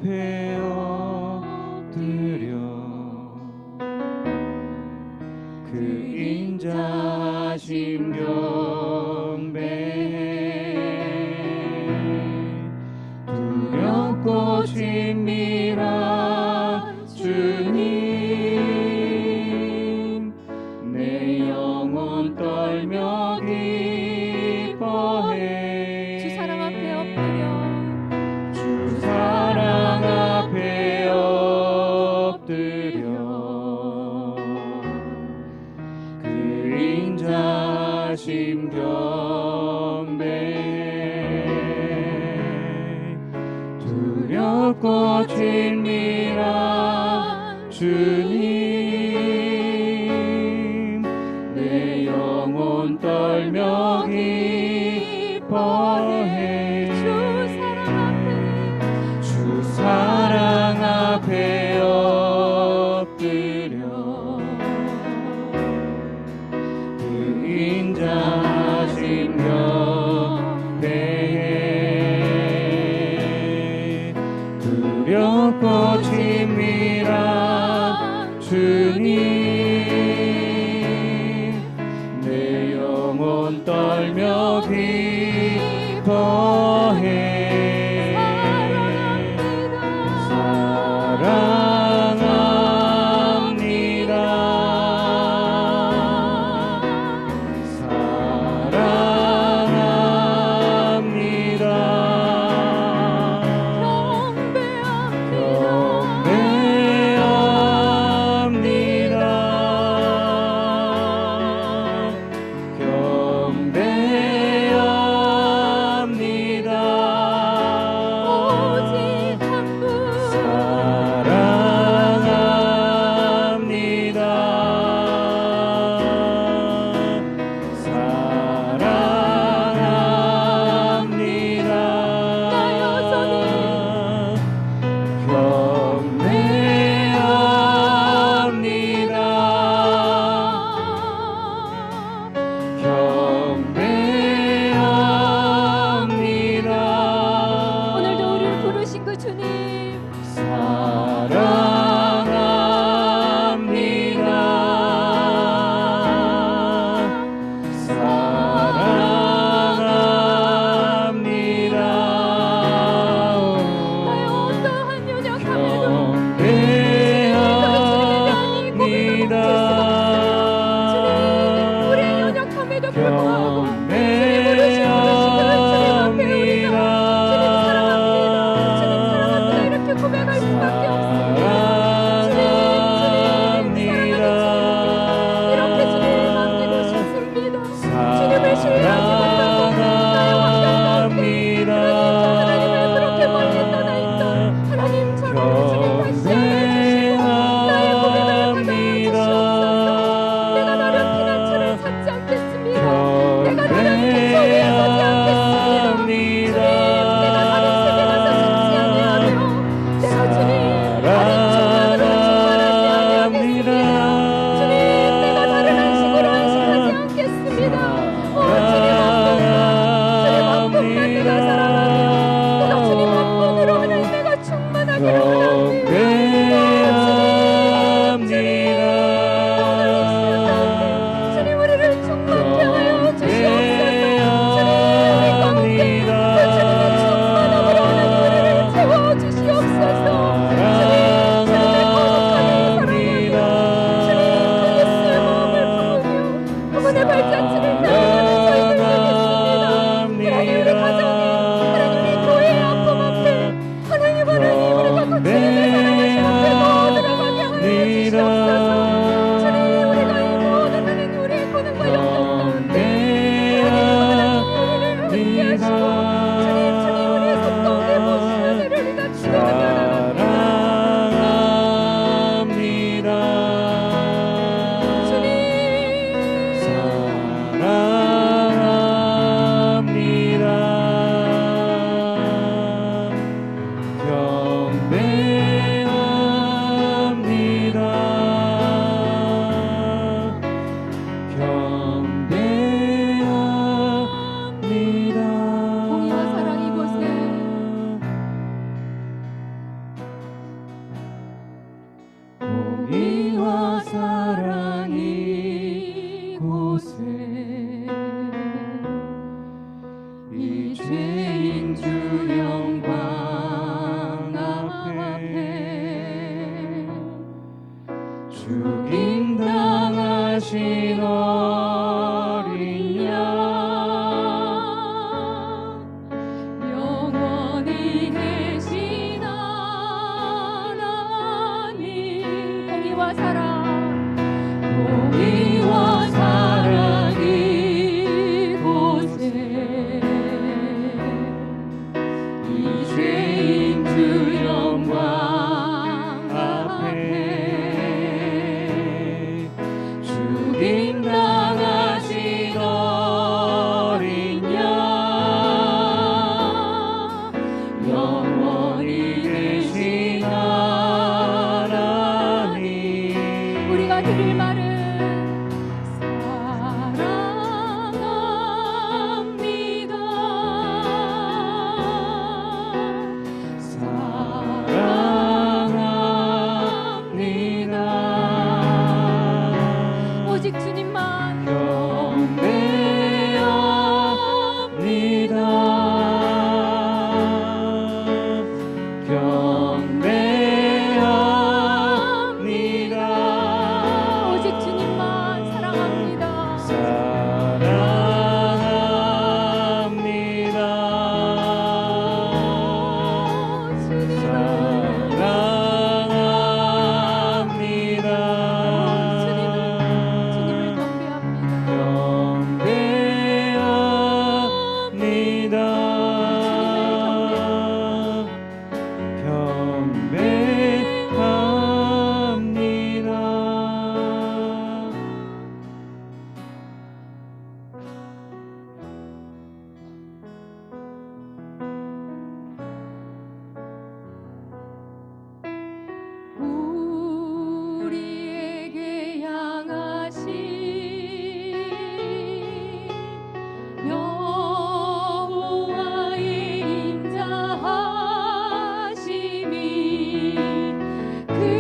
앞에 엎드려 그 인자하심 경배해 두렵고 친밀한 주님 내 영혼 떨며 기뻐해 주 사랑 앞에 엎드려 주 사랑 앞에 엎드려 그 인자하심 경배해 두렵고 친밀한 주님 내 영혼 떨며 기뻐해 주 사랑 앞에 엎드려 그 인자하심 경배해 두렵고 친밀한 주님 내 영혼 떨며 기뻐해 경배합니다. 죽임 당하신 어린 양 영원히 계신 하나님 공의와 사랑 공의와 사랑 이곳에 이 죄인 주 영광 앞에 죽임 당하신 어린 양 영원히 계신 하나님 우리가 드릴 말은 사랑합니다. 오직 주님만 경배합니다. 경배합니다. 오직 주님만 사랑합니다. 사랑합니다. 주님을 경배합니다. 우리에게 향하신 여호와의 인자하심이 크고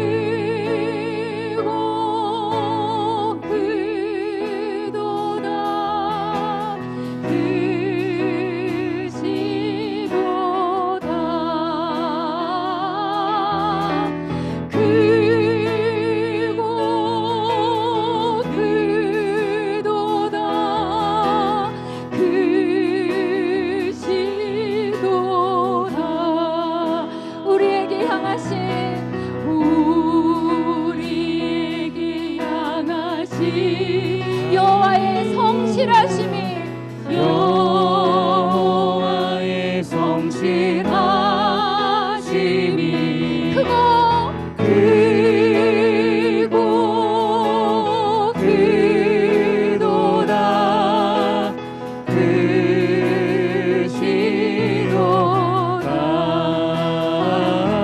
크도다 우리에게 향하신 여호와의 성실하심이 여호와의 성실하심이 크고 크도다 크시도다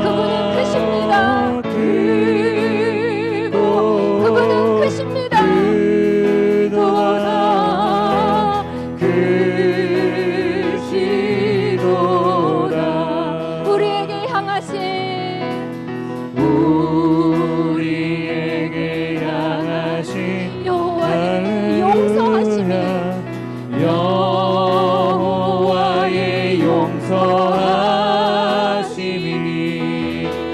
그분은 크십니다. 그분은 크십니다. 크시도다 우리에게 향하신 여호와의 용서하심이 여호와의 용서하심이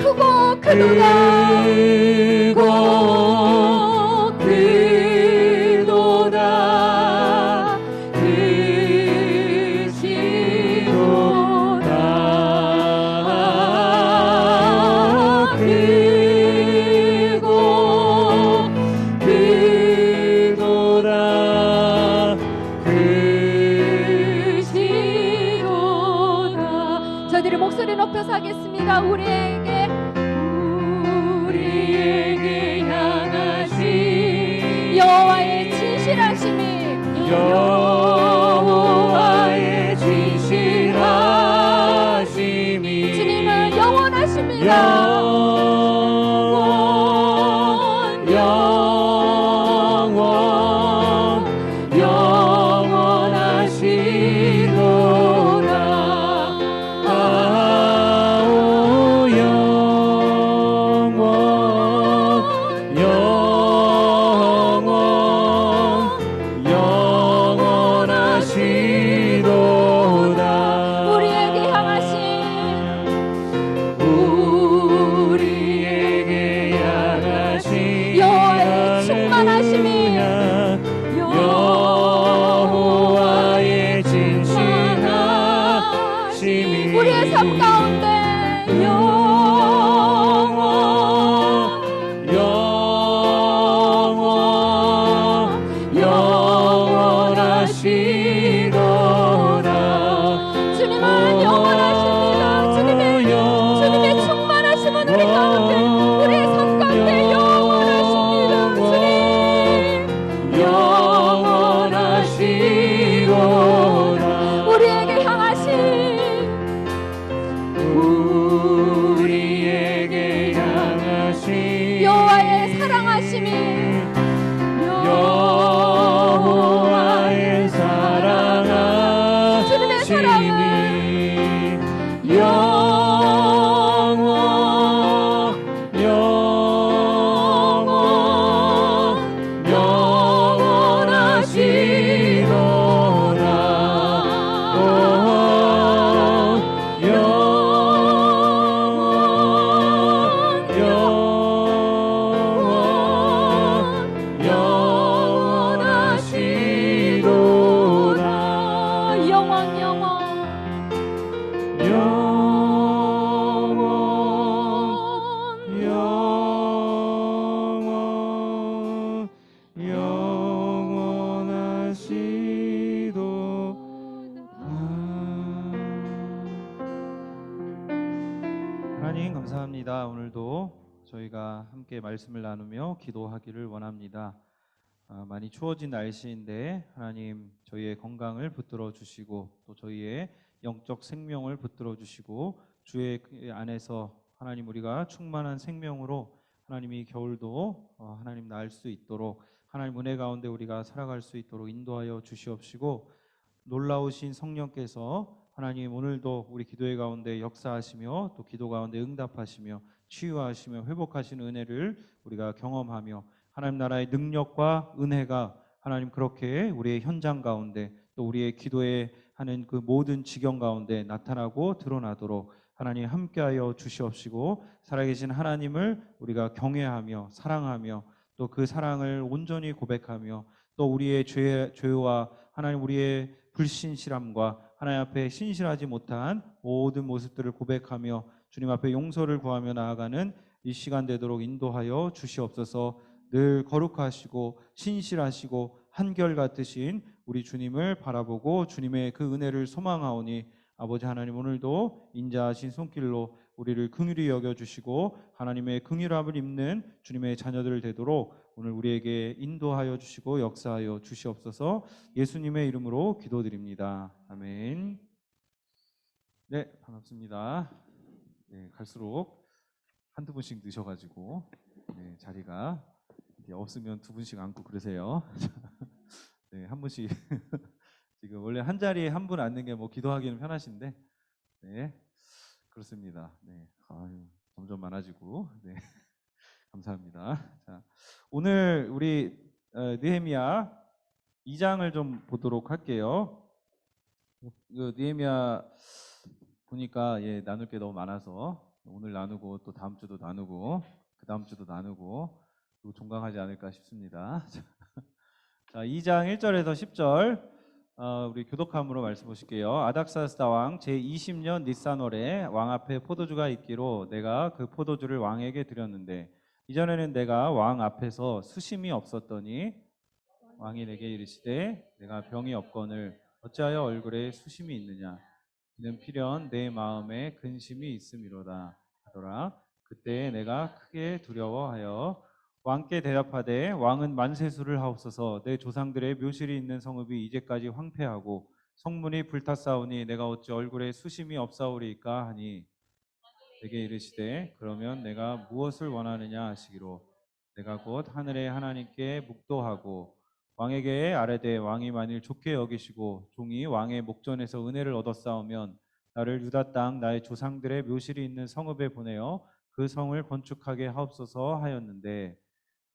크고 크도다. 크고 크도다 크시도다 크고 크도다 크시도다 저희들이 목소리 높여서 하겠습니다. 우리에게 우리에게 영원하심이 여호와의 주님의 사랑은 사랑하심이 하나님 감사합니다. 오늘도 저희가 함께 말씀을 나누며 기도하기를 원합니다. 많이 추워진 날씨인데 하나님 저희의 건강을 붙들어 주시고 또 저희의 영적 생명을 붙들어 주시고 주의 안에서 하나님 우리가 충만한 생명으로 하나님이 겨울도 하나님 나을 수 있도록 하나님 은혜 가운데 우리가 살아갈 수 있도록 인도하여 주시옵시고 놀라우신 성령께서 하나님 오늘도 우리 기도회 가운데 역사하시며 또 기도 가운데 응답하시며 치유하시며 회복하시는 은혜를 우리가 경험하며 하나님 나라의 능력과 은혜가 하나님 그렇게 우리의 현장 가운데 또 우리의 기도에 하는 그 모든 지경 가운데 나타나고 드러나도록 하나님 함께하여 주시옵시고 살아계신 하나님을 우리가 경외하며 사랑하며 또 그 사랑을 온전히 고백하며 또 우리의 죄와 하나님 우리의 불신실함과 하나님 앞에 신실하지 못한 모든 모습들을 고백하며 주님 앞에 용서를 구하며 나아가는 이 시간 되도록 인도하여 주시옵소서. 늘 거룩하시고 신실하시고 한결같으신 우리 주님을 바라보고 주님의 그 은혜를 소망하오니 아버지 하나님 오늘도 인자하신 손길로 우리를 긍휼히 여겨주시고 하나님의 긍휼함을 입는 주님의 자녀들 되도록 오늘 우리에게 인도하여 주시고 역사하여 주시옵소서. 예수님의 이름으로 기도드립니다. 아멘. 네, 반갑습니다. 네, 갈수록 한두 분씩 늦어가지고 네, 자리가 이제 없으면 두 분씩 앉고 그러세요. 네, 한 분씩 지금 원래 한 자리에 한 분 앉는 게 뭐 기도하기는 편하신데 네, 그렇습니다. 네, 아유, 점점 많아지고 네, 감사합니다. 자, 오늘 우리 느헤미야 2장을 좀 보도록 할게요. 느헤미야 보니까 나눌 게 너무 많아서 오늘 나누고 또 다음 주도 나누고 그 다음 주도 나누고 그리고 종강하지 않을까 싶습니다. 자, 2장 1절에서 10절 우리 교독함으로 말씀 보실게요. 아닥사스다 왕 제20년 니산월에 왕 앞에 포도주가 있기로 내가 그 포도주를 왕에게 드렸는데 이전에는 내가 왕 앞에서 수심이 없었더니 왕이 내게 이르시되 내가 병이 없거늘 어찌하여 얼굴에 수심이 있느냐 이는 필연 내 마음에 근심이 있음이로다 하더라. 그때 내가 크게 두려워하여 왕께 대답하되 왕은 만세수를 하옵소서. 내 조상들의 묘실이 있는 성읍이 이제까지 황폐하고 성문이 불탔사오니 내가 어찌 얼굴에 수심이 없사오리이까 하니 내게 이르시되 그러면 내가 무엇을 원하느냐 하시기로 내가 곧 하늘의 하나님께 묵도하고 왕에게 아뢰되 왕이 만일 좋게 여기시고 종이 왕의 목전에서 은혜를 얻었사오면 나를 유다 땅 나의 조상들의 묘실이 있는 성읍에 보내어 그 성을 건축하게 하옵소서 하였는데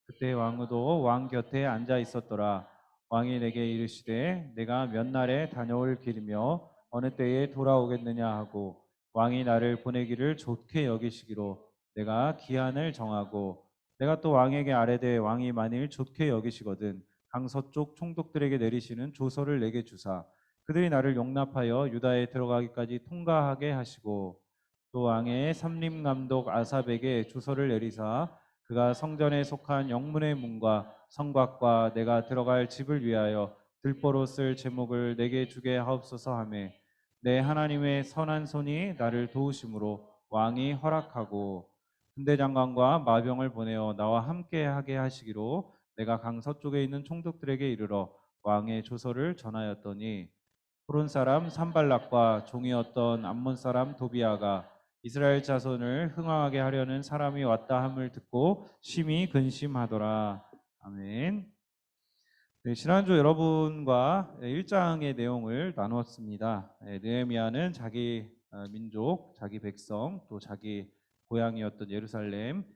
그때 왕후도 왕 곁에 앉아 있었더라. 왕이 내게 이르시되 내가 몇 날에 다녀올 길이며 어느 때에 돌아오겠느냐 하고 왕이 나를 보내기를 좋게 여기시기로 내가 기한을 정하고 내가 또 왕에게 아뢰되 왕이 만일 좋게 여기시거든 강서쪽 총독들에게 내리시는 조서를 내게 주사 그들이 나를 용납하여 유다에 들어가기까지 통과하게 하시고 또 왕의 삼림감독 아삽에게 조서를 내리사 그가 성전에 속한 영문의 문과 성곽과 내가 들어갈 집을 위하여 들보로 쓸 제목을 내게 주게 하옵소서 하매 내 하나님의 선한 손이 나를 도우심으로 왕이 허락하고 군대장관과 마병을 보내어 나와 함께 하게 하시기로 내가 강서쪽에 있는 총독들에게 이르러 왕의 조서를 전하였더니 호론 사람 산발락과 종이었던 암몬 사람 도비아가 이스라엘 자손을 흥왕하게 하려는 사람이 왔다 함을 듣고 심히 근심하더라. 아멘. 네, 지난주 여러분과 1장의 내용을 나누었습니다. 느헤미야는 자기 민족, 자기 백성, 또 자기 고향이었던 예루살렘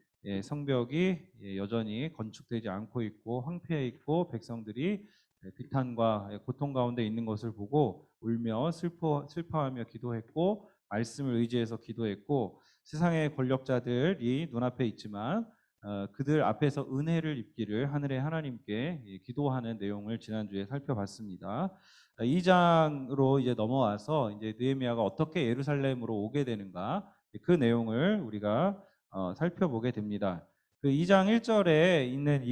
성벽이 여전히 건축되지 않고 있고 황폐해 있고 백성들이 비탄과 고통 가운데 있는 것을 보고 울며 슬퍼하며 기도했고 말씀을 의지해서 기도했고 세상의 권력자들이 눈앞에 있지만 그들 앞에서 은혜를 입기를 하늘의 하나님께 기도하는 내용을 지난주에 살펴봤습니다. 2장으로 이제 넘어와서 이제 느헤미야가 어떻게 예루살렘으로 오게 되는가 그 내용을 우리가 살펴보게 됩니다. 그 2장 1절에 있는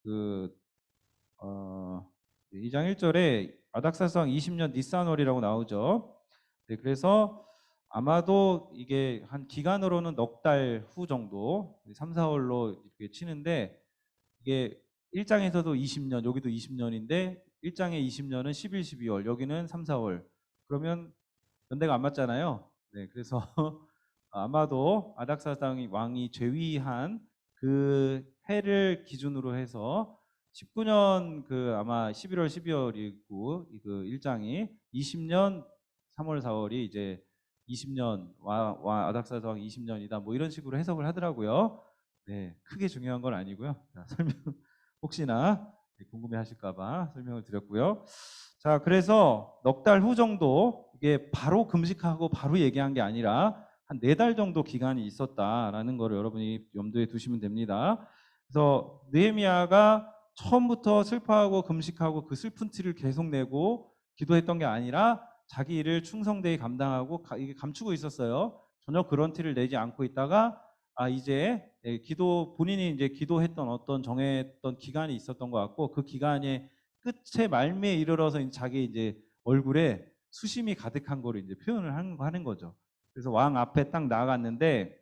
그 2장 1절에 아닥사스왕 20년 니산월이라고 나오죠. 네, 그래서 아마도 이게 한 기간으로는 넉 달 후 정도 3, 4월로 이렇게 치는데 이게 1장에서도 20년 여기도 20년인데 1장의 20년은 11, 12월 여기는 3, 4월 그러면 연대가 안 맞잖아요. 네, 그래서 아마도 아닥사스왕 왕이 재위한 그 해를 기준으로 해서 19년 그 아마 11월 12월이고 그 1장이 20년 3월 4월이 이제 20년 아닥사스왕 20년이다 뭐 이런 식으로 해석을 하더라고요. 네, 크게 중요한 건 아니고요. 자, 설명 혹시나 궁금해하실까봐 설명을 드렸고요. 자, 그래서 넉 달 후 정도 이게 바로 금식하고 바로 얘기한 게 아니라 한 4달 정도 기간이 있었다라는 거를 여러분이 염두에 두시면 됩니다. 그래서 느헤미야가 처음부터 슬퍼하고 금식하고 그 슬픈 티를 계속 내고 기도했던 게 아니라 자기 일을 충성되이 감당하고 이게 감추고 있었어요. 전혀 그런 티를 내지 않고 있다가 이제 본인이 이제 기도했던 어떤 정했던 기간이 있었던 것 같고 그 기간의 끝에 말미에 이르러서 자기 이제 얼굴에 수심이 가득한 거를 이제 표현을 하는 거죠. 그래서 왕 앞에 딱 나아갔는데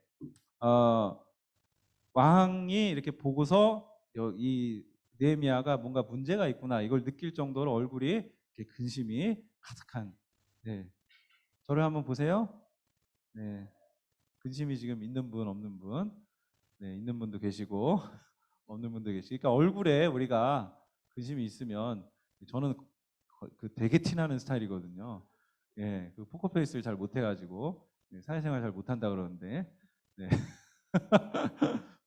왕이 이렇게 보고서 이 느헤미야가 뭔가 문제가 있구나 이걸 느낄 정도로 얼굴이 이렇게 근심이 가득한. 네, 저를 한번 보세요. 네, 근심이 지금 있는 분 없는 분, 네, 있는 분도 계시고 없는 분도 계시고, 그러니까 얼굴에 우리가 근심이 있으면 저는 그 되게 티나는 스타일이거든요. 예, 그 포커페이스를 잘 못해가지고 사회생활 잘 못한다 그러는데, 네.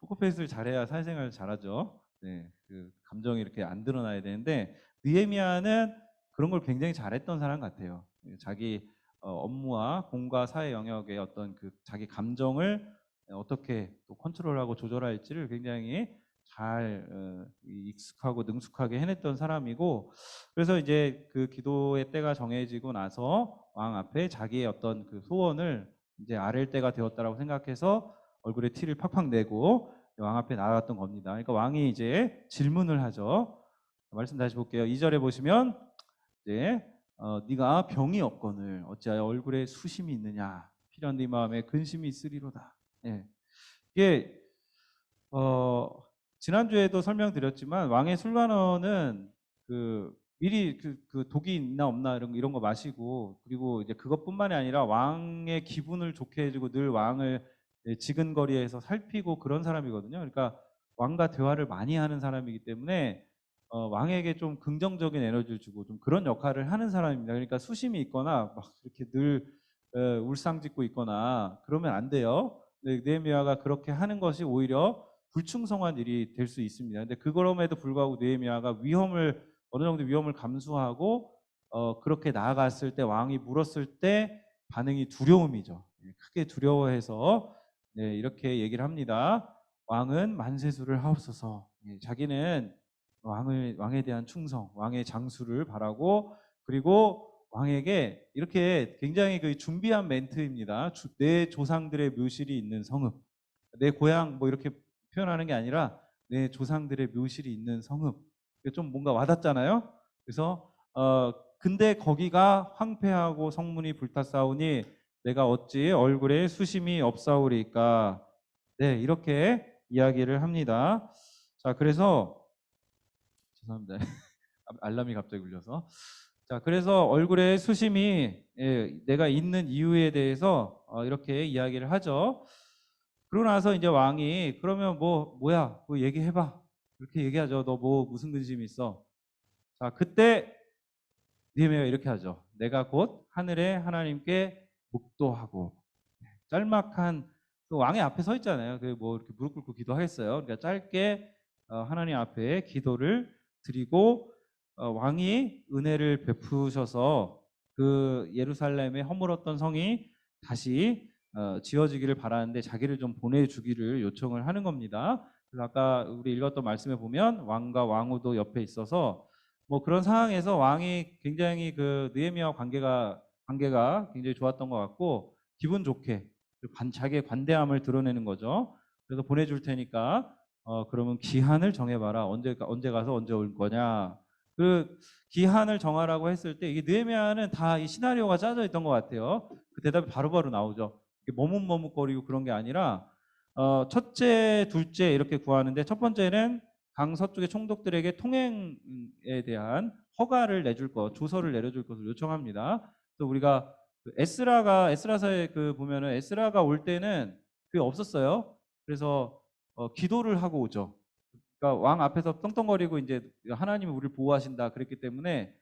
포커페이스를 잘해야 사회생활 잘하죠. 네, 그 감정이 이렇게 안 드러나야 되는데 느헤미야는 그런 걸 굉장히 잘했던 사람 같아요. 자기 업무와 공과 사회 영역의 어떤 그 자기 감정을 어떻게 또 컨트롤하고 조절할지를 굉장히 잘 익숙하고 능숙하게 해냈던 사람이고 그래서 이제 그 기도의 때가 정해지고 나서 왕 앞에 자기의 어떤 그 소원을 이제 아랠 때가 되었다라고 생각해서 얼굴에 티를 팍팍 내고 왕 앞에 나아갔던 겁니다. 그러니까 왕이 이제 질문을 하죠. 말씀 다시 볼게요. 2절에 보시면 이제 네가 병이 없거늘 어찌하여 얼굴에 수심이 있느냐 필요한 네 마음에 근심이 있으리로다. 예. 이게 지난주에도 설명드렸지만 왕의 술관원은 그 미리 그 독이 있나 없나 이런 거 마시고 그리고 이제 그것뿐만이 아니라 왕의 기분을 좋게 해주고 늘 왕을 지근거리에서 살피고 그런 사람이거든요. 그러니까 왕과 대화를 많이 하는 사람이기 때문에 왕에게 좀 긍정적인 에너지를 주고 좀 그런 역할을 하는 사람입니다. 그러니까 수심이 있거나 막 이렇게 늘 울상짓고 있거나 그러면 안 돼요. 느헤미야가 그렇게 하는 것이 오히려 불충성한 일이 될 수 있습니다. 근데 그럼에도 불구하고 느헤미야가 어느 정도 위험을 감수하고 그렇게 나아갔을 때 왕이 물었을 때 반응이 두려움이죠. 크게 두려워해서 이렇게 얘기를 합니다. 왕은 만세수를 하옵소서. 자기는 왕에 대한 충성, 왕의 장수를 바라고 그리고 왕에게 이렇게 굉장히 그 준비한 멘트입니다. 내 조상들의 묘실이 있는 성읍, 내 고향 뭐 이렇게 표현하는 게 아니라 내 조상들의 묘실이 있는 성읍. 좀 뭔가 와닿잖아요. 그래서 근데 거기가 황폐하고 성문이 불탔사오니 내가 어찌 얼굴에 수심이 없사오리까. 네, 이렇게 이야기를 합니다. 자, 그래서 죄송합니다. 알람이 갑자기 울려서. 자, 그래서 얼굴에 수심이 내가 있는 이유에 대해서 이렇게 이야기를 하죠. 그러고 나서 이제 왕이 그러면 뭐야? 뭐 얘기해봐. 이렇게 얘기하죠. 너 뭐 무슨 근심이 있어? 자, 그때 느헤미야가 이렇게 하죠. 내가 곧 하늘의 하나님께 묵도하고 짤막한 그 왕의 앞에 서 있잖아요. 그 뭐 이렇게 무릎 꿇고 기도하겠어요. 그러니까 짧게 하나님 앞에 기도를 드리고 왕이 은혜를 베푸셔서 그 예루살렘의 허물었던 성이 다시 지어지기를 바라는데 자기를 좀 보내주기를 요청을 하는 겁니다. 그래서 아까 우리 읽었던 말씀에 보면 왕과 왕후도 옆에 있어서 뭐 그런 상황에서 왕이 굉장히 그 느헤미야와 관계가 굉장히 좋았던 것 같고 기분 좋게 자기의 관대함을 드러내는 거죠. 그래서 보내줄 테니까 그러면 기한을 정해봐라. 언제 가서 언제 올 거냐. 그 기한을 정하라고 했을 때 이게 느헤미야는 다 이 시나리오가 짜져 있던 것 같아요. 그 대답이 바로바로 나오죠. 머뭇머뭇거리고 그런 게 아니라 첫째, 둘째 이렇게 구하는데 첫 번째는 강서쪽의 총독들에게 통행에 대한 허가를 내줄 것, 조서를 내려줄 것을 요청합니다. 또 우리가 에스라서에 그 보면은 에스라가 올 때는 그게 없었어요. 그래서 기도를 하고 오죠. 그러니까 왕 앞에서 떵떵거리고 이제 하나님이 우리를 보호하신다 그랬기 때문에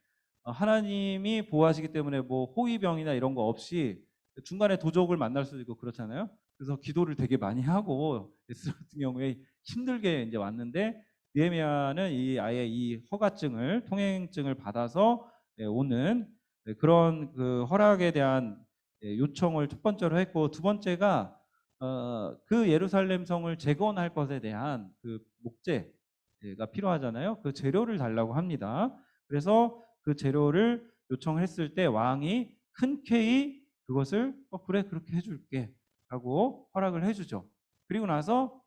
하나님이 보호하시기 때문에 뭐 호위병이나 이런 거 없이 중간에 도적을 만날 수도 있고 그렇잖아요. 그래서 기도를 되게 많이 하고 에스라 같은 경우에 힘들게 이제 왔는데 느헤미야는 아예 이 허가증을 통행증을 받아서 오는 그런 그 허락에 대한 요청을 첫 번째로 했고 두 번째가 그 예루살렘 성을 재건할 것에 대한 그 목재가 필요하잖아요. 그 재료를 달라고 합니다. 그래서 그 재료를 요청했을 때 왕이 흔쾌히 그것을 그래 그렇게 해줄게 하고 허락을 해주죠. 그리고 나서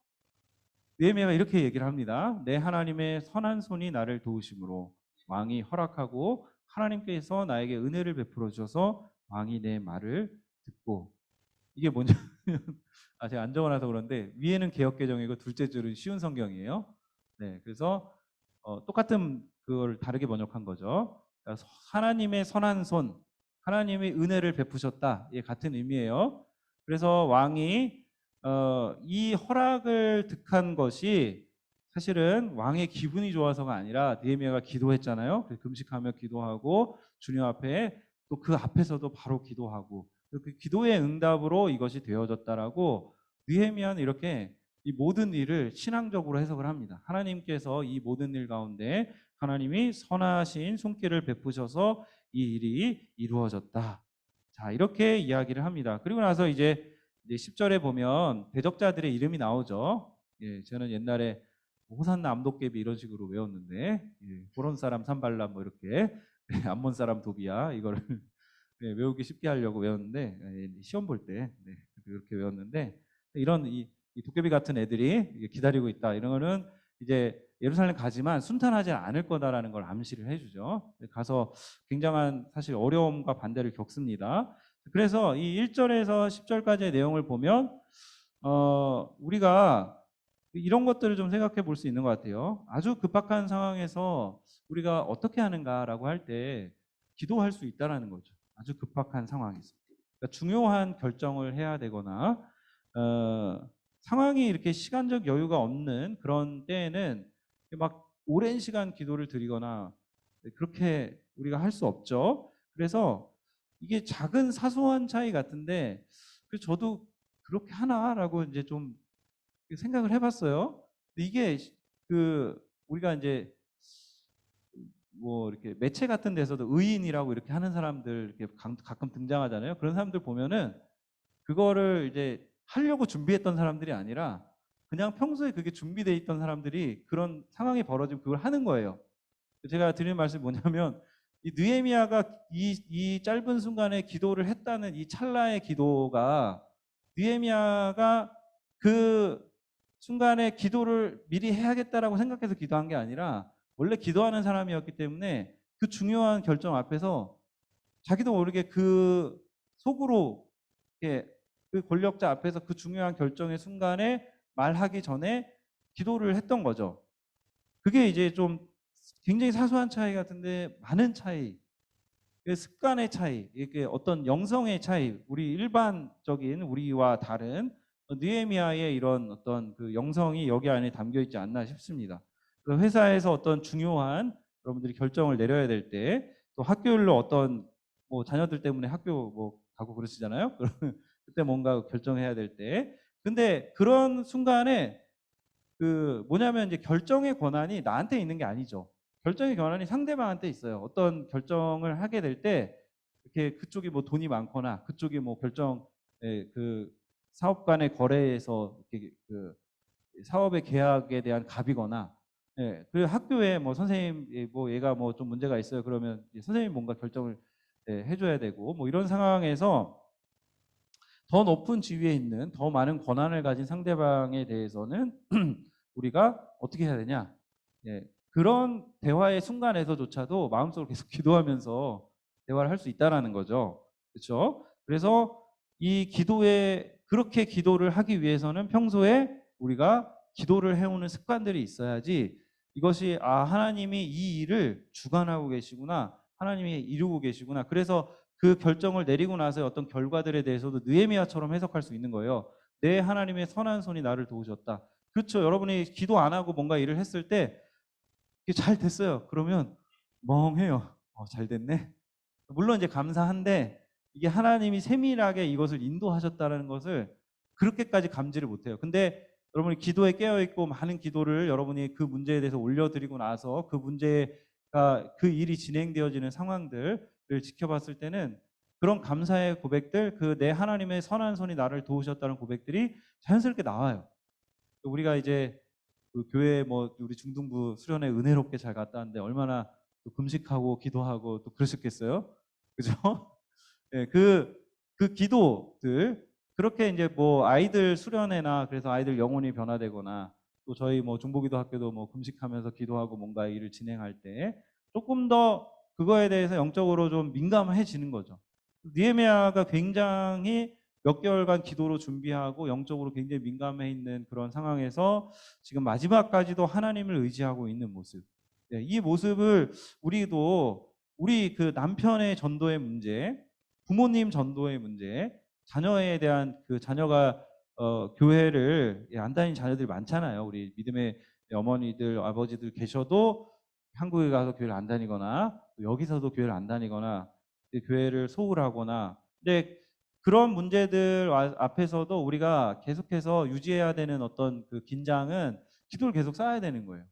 느헤미야가 이렇게 얘기를 합니다. 내 하나님의 선한 손이 나를 도우심으로 왕이 허락하고 하나님께서 나에게 은혜를 베풀어 주셔서 왕이 내 말을 듣고 이게 뭐냐면 제가 안 적어놔서 그런데 위에는 개역개정이고 둘째 줄은 쉬운 성경이에요. 네, 그래서 똑같은 그걸 다르게 번역한 거죠. 그러니까 하나님의 선한 손, 하나님의 은혜를 베푸셨다. 예, 같은 의미예요. 그래서 왕이 이 허락을 득한 것이 사실은 왕의 기분이 좋아서가 아니라 느헤미야가 기도했잖아요. 금식하며 기도하고 주님 앞에 또 그 앞에서도 바로 기도하고 그 기도의 응답으로 이것이 되어졌다라고 느헤미야는 이렇게 이 모든 일을 신앙적으로 해석을 합니다. 하나님께서 이 모든 일 가운데 하나님이 선하신 손길을 베푸셔서 이 일이 이루어졌다. 자, 이렇게 이야기를 합니다. 그리고 나서 이제 10절에 보면 대적자들의 이름이 나오죠. 예, 저는 옛날에 호산나 암독개비 이런 식으로 외웠는데 호론 사람 산발람 뭐 이렇게 암몬 사람 도비야 이거를 외우기 쉽게 하려고 외웠는데 시험 볼 때 그렇게 외웠는데 이런 이 도깨비 같은 애들이 기다리고 있다 이런 거는 이제 예루살렘 가지만 순탄하지 않을 거다라는 걸 암시를 해주죠. 가서 굉장한 사실 어려움과 반대를 겪습니다. 그래서 이 1절에서 10절까지의 내용을 보면 우리가 이런 것들을 좀 생각해 볼 수 있는 것 같아요. 아주 급박한 상황에서 우리가 어떻게 하는가라고 할 때 기도할 수 있다라는 거죠. 아주 급박한 상황에서. 그러니까 중요한 결정을 해야 되거나 상황이 이렇게 시간적 여유가 없는 그런 때에는 막 오랜 시간 기도를 드리거나 그렇게 우리가 할 수 없죠. 그래서 이게 작은 사소한 차이 같은데 저도 그렇게 하나라고 이제 좀 생각을 해봤어요. 근데 이게 우리가 이제 뭐 이렇게 매체 같은 데서도 의인이라고 이렇게 하는 사람들 이렇게 가끔 등장하잖아요. 그런 사람들 보면은 그거를 이제 하려고 준비했던 사람들이 아니라 그냥 평소에 그게 준비돼 있던 사람들이 그런 상황이 벌어지면 그걸 하는 거예요. 제가 드리는 말씀이 뭐냐면 이 느헤미야가 이 짧은 순간에 기도를 했다는 이 찰나의 기도가 느헤미야가 그 순간에 기도를 미리 해야겠다라고 생각해서 기도한 게 아니라 원래 기도하는 사람이었기 때문에 그 중요한 결정 앞에서 자기도 모르게 그 속으로 그 권력자 앞에서 그 중요한 결정의 순간에 말하기 전에 기도를 했던 거죠. 그게 이제 좀 굉장히 사소한 차이 같은데 많은 차이. 그 습관의 차이, 이게 어떤 영성의 차이, 우리 일반적인 우리와 다른 느헤미야의 이런 어떤 그 영성이 여기 안에 담겨 있지 않나 싶습니다. 그래서 회사에서 어떤 중요한 여러분들이 결정을 내려야 될 때, 또 학교일로 어떤 뭐 자녀들 때문에 학교 뭐 가고 그러시잖아요. 그때 뭔가 결정해야 될 때, 근데 그런 순간에 그 뭐냐면 이제 결정의 권한이 나한테 있는 게 아니죠. 결정의 권한이 상대방한테 있어요. 어떤 결정을 하게 될 때 이렇게 그쪽이 뭐 돈이 많거나 그쪽이 뭐 결정 그 사업 간의 거래에서 이렇게 그 사업의 계약에 대한 갑이거나 그 학교에 뭐 선생님 뭐 얘가 뭐 좀 문제가 있어요. 그러면 선생님 뭔가 결정을 해줘야 되고 뭐 이런 상황에서 더 높은 지위에 있는 더 많은 권한을 가진 상대방에 대해서는 우리가 어떻게 해야 되냐? 그런 대화의 순간에서조차도 마음속으로 계속 기도하면서 대화를 할 수 있다라는 거죠. 그렇죠? 그래서 이 기도에 그렇게 기도를 하기 위해서는 평소에 우리가 기도를 해오는 습관들이 있어야지 이것이 하나님이 이 일을 주관하고 계시구나. 하나님이 이루고 계시구나. 그래서 그 결정을 내리고 나서의 어떤 결과들에 대해서도 느헤미야처럼 해석할 수 있는 거예요. 내 하나님의 선한 손이 나를 도우셨다. 그렇죠. 여러분이 기도 안 하고 뭔가 일을 했을 때 이게 잘 됐어요. 그러면 멍해요. 잘 됐네. 물론 이제 감사한데 이게 하나님이 세밀하게 이것을 인도하셨다는 것을 그렇게까지 감지를 못해요. 근데 여러분이 기도에 깨어있고 많은 기도를 여러분이 그 문제에 대해서 올려드리고 나서 그 문제가 그 일이 진행되어지는 상황들을 지켜봤을 때는 그런 감사의 고백들, 그 내 하나님의 선한 손이 나를 도우셨다는 고백들이 자연스럽게 나와요. 우리가 이제 그 교회 뭐 우리 중등부 수련회 은혜롭게 잘 갔다 왔는데 얼마나 또 금식하고 기도하고 또 그러셨겠어요? 그죠? 예, 그 기도들 그렇게 이제 뭐 아이들 수련회나 그래서 아이들 영혼이 변화되거나 또 저희 뭐 중보기도 학교도 뭐 금식하면서 기도하고 뭔가 일을 진행할 때 조금 더 그거에 대해서 영적으로 좀 민감해지는 거죠. 느헤미야가 굉장히 몇 개월간 기도로 준비하고 영적으로 굉장히 민감해 있는 그런 상황에서 지금 마지막까지도 하나님을 의지하고 있는 모습. 이 모습을 우리도 우리 그 남편의 전도의 문제, 부모님 전도의 문제, 자녀에 대한 그 자녀가 교회를 안 다니는 자녀들이 많잖아요. 우리 믿음의 어머니들, 아버지들 계셔도 한국에 가서 교회를 안 다니거나 여기서도 교회를 안 다니거나 교회를 소홀하거나 근데 그런 문제들 앞에서도 우리가 계속해서 유지해야 되는 어떤 그 긴장은 기도를 계속 쌓아야 되는 거예요.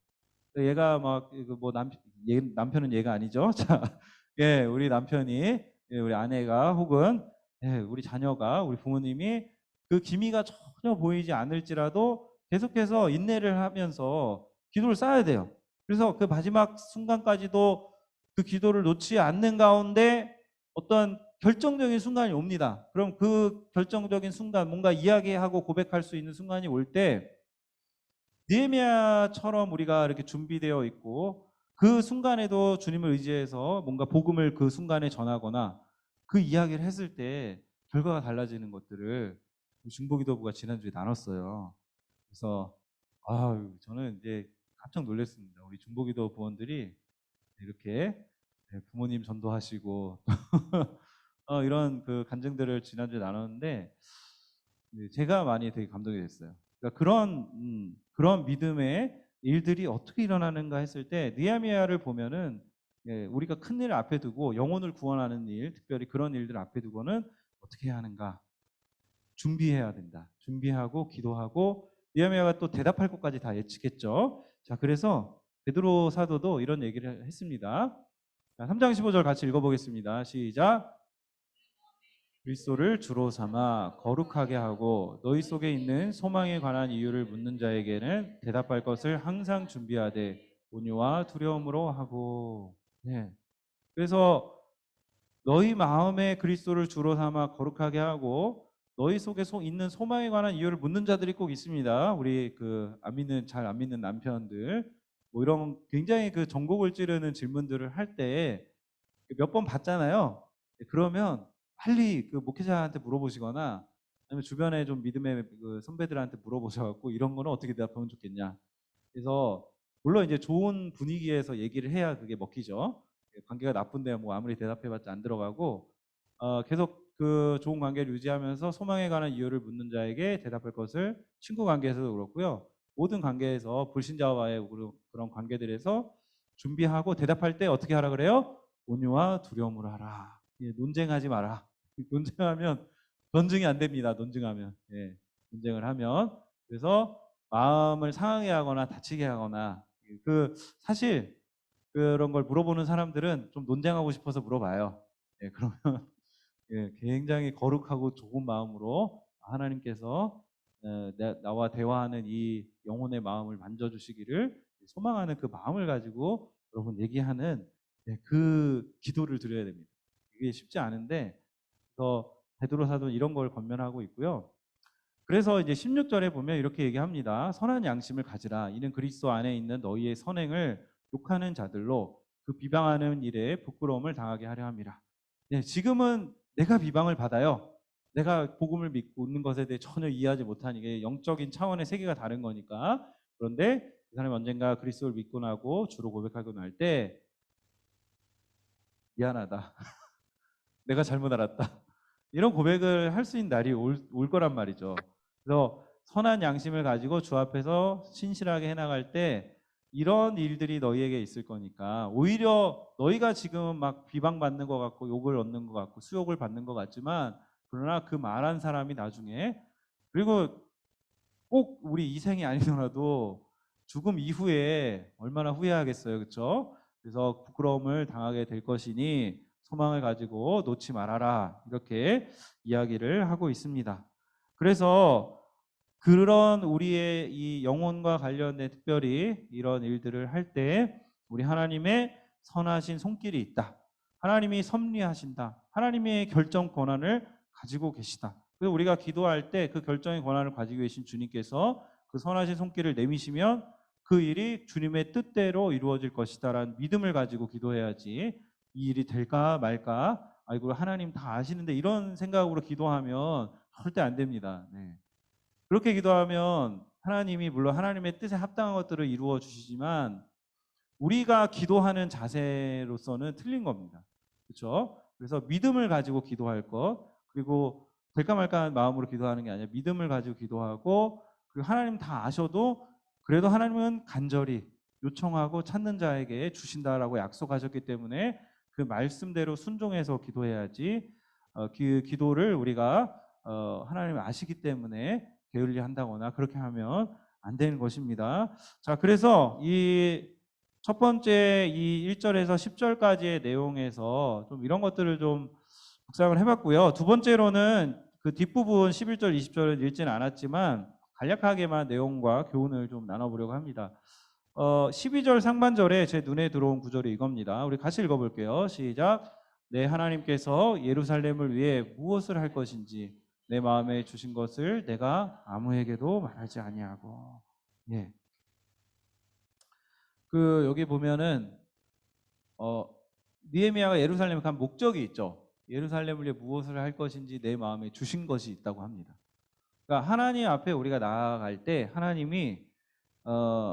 얘가 막 뭐 남편은 얘가 아니죠. 자, 우리 남편이 우리 아내가 혹은 우리 자녀가 우리 부모님이 그 기미가 전혀 보이지 않을지라도 계속해서 인내를 하면서 기도를 쌓아야 돼요. 그래서 그 마지막 순간까지도 그 기도를 놓지 않는 가운데 어떤 결정적인 순간이 옵니다. 그럼 그 결정적인 순간 뭔가 이야기하고 고백할 수 있는 순간이 올 때 느헤미야처럼 우리가 이렇게 준비되어 있고 그 순간에도 주님을 의지해서 뭔가 복음을 그 순간에 전하거나 그 이야기를 했을 때 결과가 달라지는 것들을 중보기도부가 지난주에 나눴어요. 그래서 저는 이제 깜짝 놀랐습니다. 우리 중보기도 부원들이 이렇게 부모님 전도하시고 이런 그 간증들을 지난주에 나눴는데 제가 많이 되게 감동이 됐어요. 그러니까 그런 믿음의 일들이 어떻게 일어나는가 했을 때 느헤미야를 보면은 우리가 큰 일을 앞에 두고 영혼을 구원하는 일, 특별히 그런 일들을 앞에 두고는 어떻게 해야 하는가? 준비해야 된다. 준비하고 기도하고 느헤미야가 또 대답할 것까지 다 예측했죠. 자, 그래서 베드로 사도도 이런 얘기를 했습니다. 자, 3장 15절 같이 읽어보겠습니다. 시작. 그리스도를 주로 삼아 거룩하게 하고 너희 속에 있는 소망에 관한 이유를 묻는 자에게는 대답할 것을 항상 준비하되 온유와 두려움으로 하고. 그래서 너희 마음에 그리스도를 주로 삼아 거룩하게 하고 너희 속에 있는 소망에 관한 이유를 묻는 자들이 꼭 있습니다. 우리 잘 안 믿는 남편들 뭐 이런 굉장히 그 전곡을 찌르는 질문들을 할 때 몇 번 받잖아요. 그러면 빨리 그 목회자한테 물어보시거나 아니면 주변에 좀 믿음의 그 선배들한테 물어보셔갖고 이런 거는 어떻게 대답하면 좋겠냐. 그래서 물론 이제 좋은 분위기에서 얘기를 해야 그게 먹히죠. 관계가 나쁜데 뭐 아무리 대답해봤자 안 들어가고 계속 그 좋은 관계를 유지하면서 소망에 관한 이유를 묻는 자에게 대답할 것을 친구 관계에서도 그렇고요. 모든 관계에서 불신자와의 그런 관계들에서 준비하고 대답할 때 어떻게 하라 그래요? 온유와 두려움으로 하라. 예, 논쟁하지 마라. 논쟁하면 논증이 안 됩니다. 논증하면. 예, 논쟁을 하면. 그래서 마음을 상하게 하거나 다치게 하거나 사실 그런 걸 물어보는 사람들은 좀 논쟁하고 싶어서 물어봐요. 예, 그러면 예, 굉장히 거룩하고 좋은 마음으로 하나님께서 나와 대화하는 이 영혼의 마음을 만져주시기를 소망하는 그 마음을 가지고 여러분 얘기하는 그 기도를 드려야 됩니다. 이게 쉽지 않은데 그래서 베드로 사도는 이런 걸 권면하고 있고요. 그래서 이제 16절에 보면 이렇게 얘기합니다. 선한 양심을 가지라. 이는 그리스도 안에 있는 너희의 선행을 욕하는 자들로 그 비방하는 일에 부끄러움을 당하게 하려 함이라. 네, 지금은 내가 비방을 받아요. 내가 복음을 믿고 있는 것에 대해 전혀 이해하지 못한 이게 영적인 차원의 세계가 다른 거니까. 그런데 그 사람이 언젠가 그리스도를 믿고 나고 주로 고백하고 날 때 미안하다. 내가 잘못 알았다. 이런 고백을 할 수 있는 날이 올 거란 말이죠. 그래서 선한 양심을 가지고 주 앞에서 신실하게 해나갈 때 이런 일들이 너희에게 있을 거니까 오히려 너희가 지금 막 비방받는 것 같고 욕을 얻는 것 같고 수욕을 받는 것 같지만 그러나 그 말한 사람이 나중에 그리고 꼭 우리 이생이 아니더라도 죽음 이후에 얼마나 후회하겠어요. 그렇죠? 그래서 부끄러움을 당하게 될 것이니 소망을 가지고 놓지 말아라. 이렇게 이야기를 하고 있습니다. 그래서 그런 우리의 이 영혼과 관련된 특별히 이런 일들을 할 때 우리 하나님의 선하신 손길이 있다. 하나님이 섭리하신다. 하나님의 결정 권한을 가지고 계시다. 그래서 우리가 기도할 때 그 결정의 권한을 가지고 계신 주님께서 그 선하신 손길을 내미시면 그 일이 주님의 뜻대로 이루어질 것이다라는 믿음을 가지고 기도해야지 이 일이 될까 말까 아이고 하나님 다 아시는데 이런 생각으로 기도하면 절대 안 됩니다. 네. 그렇게 기도하면 하나님이 물론 하나님의 뜻에 합당한 것들을 이루어 주시지만 우리가 기도하는 자세로서는 틀린 겁니다. 그렇죠? 그래서 믿음을 가지고 기도할 것 그리고 될까 말까 하는 마음으로 기도하는 게 아니라 믿음을 가지고 기도하고 그리고 하나님 다 아셔도 그래도 하나님은 간절히 요청하고 찾는 자에게 주신다라고 약속하셨기 때문에 그 말씀대로 순종해서 기도해야지 그 기도를 우리가 하나님이 아시기 때문에 게을리 한다거나 그렇게 하면 안 되는 것입니다. 자, 그래서 이 첫 번째 이 1절에서 10절까지의 내용에서 좀 이런 것들을 좀 묵상을 해봤고요. 두 번째로는 그 뒷부분 11절, 20절을 읽지는 않았지만 간략하게만 내용과 교훈을 좀 나눠보려고 합니다. 12절 상반절에 제 눈에 들어온 구절이 이겁니다. 우리 같이 읽어볼게요. 시작. 내 하나님께서 예루살렘을 위해 무엇을 할 것인지 내 마음에 주신 것을 내가 아무에게도 말하지 아니하고. 예. 여기 보면은 느헤미야가 예루살렘에 간 목적이 있죠. 예루살렘을 위해 무엇을 할 것인지 내 마음에 주신 것이 있다고 합니다. 그러니까 하나님 앞에 우리가 나아갈 때 하나님이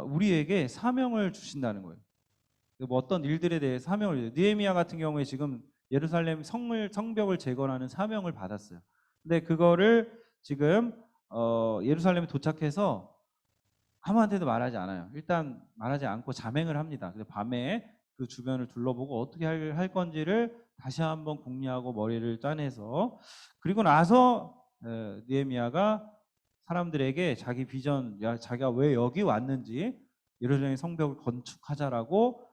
우리에게 사명을 주신다는 거예요. 뭐 어떤 일들에 대해 사명을 줘요. 느헤미야 같은 경우에 지금 예루살렘 성벽을 재건하는 사명을 받았어요. 근데 그거를 지금 예루살렘에 도착해서 아무한테도 말하지 않아요. 일단 말하지 않고 잠행을 합니다. 그래서 밤에 그 주변을 둘러보고 어떻게 할 건지를 다시 한번 궁리하고 머리를 짜내서 그리고 나서 느헤미야가 사람들에게 자기 비전, 자기가 왜 여기 왔는지 예루살렘 성벽을 건축하자라고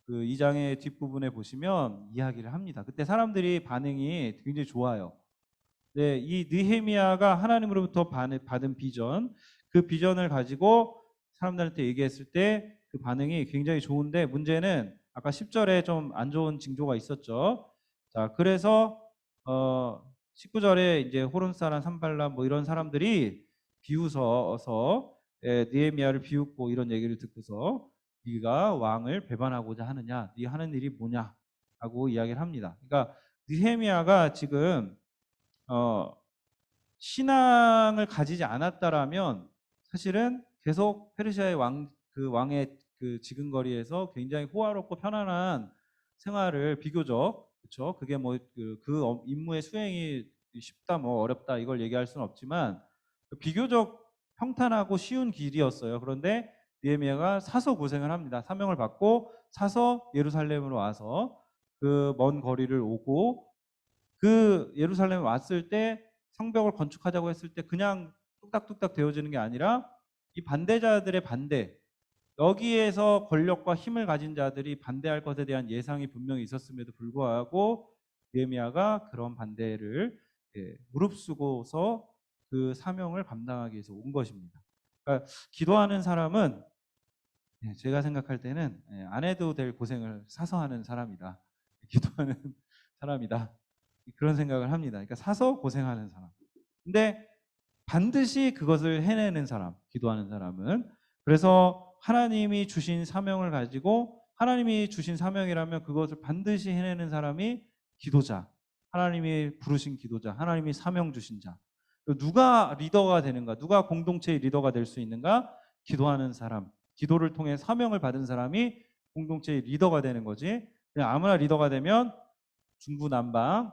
그 2장의 뒷부분에 보시면 이야기를 합니다. 그때 사람들이 반응이 굉장히 좋아요. 네, 이 느헤미야가 하나님으로부터 받은 비전, 그 비전을 가지고 사람들한테 얘기했을 때 그 반응이 굉장히 좋은데 문제는 아까 10절에 좀 안 좋은 징조가 있었죠. 자, 그래서 19절에 이제 호론사람, 산발람 뭐 이런 사람들이 비웃어서 느헤미야를 비웃고 이런 얘기를 듣고서 네가 왕을 배반하고자 하느냐, 네 하는 일이 뭐냐라고 이야기를 합니다. 그러니까 느헤미야가 지금 신앙을 가지지 않았다라면 사실은 계속 페르시아의 왕의 그 지근거리에서 굉장히 호화롭고 편안한 생활을 비교적 그렇죠. 그게 뭐 그 임무의 수행이 쉽다 뭐 어렵다 이걸 얘기할 수는 없지만 비교적 평탄하고 쉬운 길이었어요. 그런데 느헤미야가 사서 고생을 합니다. 사명을 받고 사서 예루살렘으로 와서 그 먼 거리를 오고 그 예루살렘에 왔을 때 성벽을 건축하자고 했을 때 그냥 뚝딱뚝딱 되어지는 게 아니라 이 반대자들의 반대 여기에서 권력과 힘을 가진 자들이 반대할 것에 대한 예상이 분명히 있었음에도 불구하고 느헤미야가 그런 반대를 무릅쓰고서 그 사명을 감당하기 위해서 온 것입니다. 그러니까 기도하는 사람은 제가 생각할 때는 안 해도 될 고생을 사서 하는 사람이다. 기도하는 사람이다. 그런 생각을 합니다. 그러니까 사서 고생하는 사람. 근데 반드시 그것을 해내는 사람, 기도하는 사람은. 그래서 하나님이 주신 사명을 가지고 하나님이 주신 사명이라면 그것을 반드시 해내는 사람이 기도자. 하나님이 부르신 기도자, 하나님이 사명 주신 자. 누가 리더가 되는가? 누가 공동체의 리더가 될 수 있는가? 기도하는 사람. 기도를 통해 사명을 받은 사람이 공동체의 리더가 되는 거지. 그냥 아무나 리더가 되면 중구난방,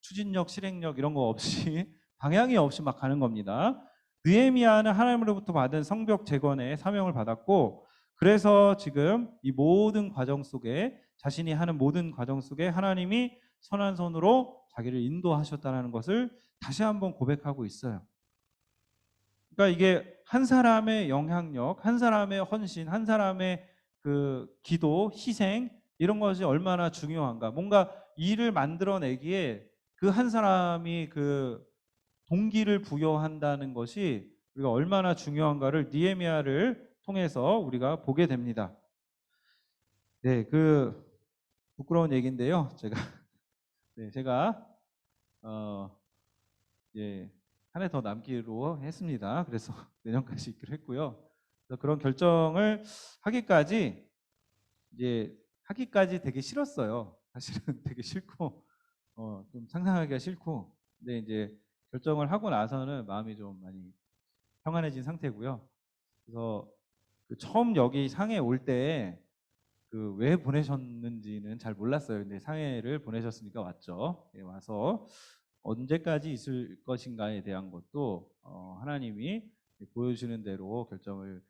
추진력, 실행력 이런 거 없이 방향이 없이 막 가는 겁니다. 느헤미야는 하나님으로부터 받은 성벽 재건의 사명을 받았고 그래서 지금 이 모든 과정 속에 자신이 하는 모든 과정 속에 하나님이 선한 손으로 자기를 인도하셨다는 것을 다시 한번 고백하고 있어요. 그러니까 이게 한 사람의 영향력, 한 사람의 헌신, 한 사람의 그 기도, 희생 이런 것이 얼마나 중요한가. 뭔가 일을 만들어내기에 그 한 사람이 그 동기를 부여한다는 것이 우리가 얼마나 중요한가를 느헤미야를 통해서 우리가 보게 됩니다. 네, 그 부끄러운 얘기인데요. 제가 한 해 더 남기로 했습니다. 그래서 내년까지 있기로 했고요. 그래서 그런 결정을 하기까지 하기까지 되게 싫었어요. 사실은 되게 싫고 좀 상상하기가 싫고 근데 이제 결정을 하고 나서는 마음이 좀 많이 평안해진 상태고요. 그래서 그 처음 여기 상해 올 때 그 왜 보내셨는지는 잘 몰랐어요. 근데 상해를 보내셨으니까 왔죠. 와서 언제까지 있을 것인가에 대한 것도 하나님이 보여주시는 대로 결정을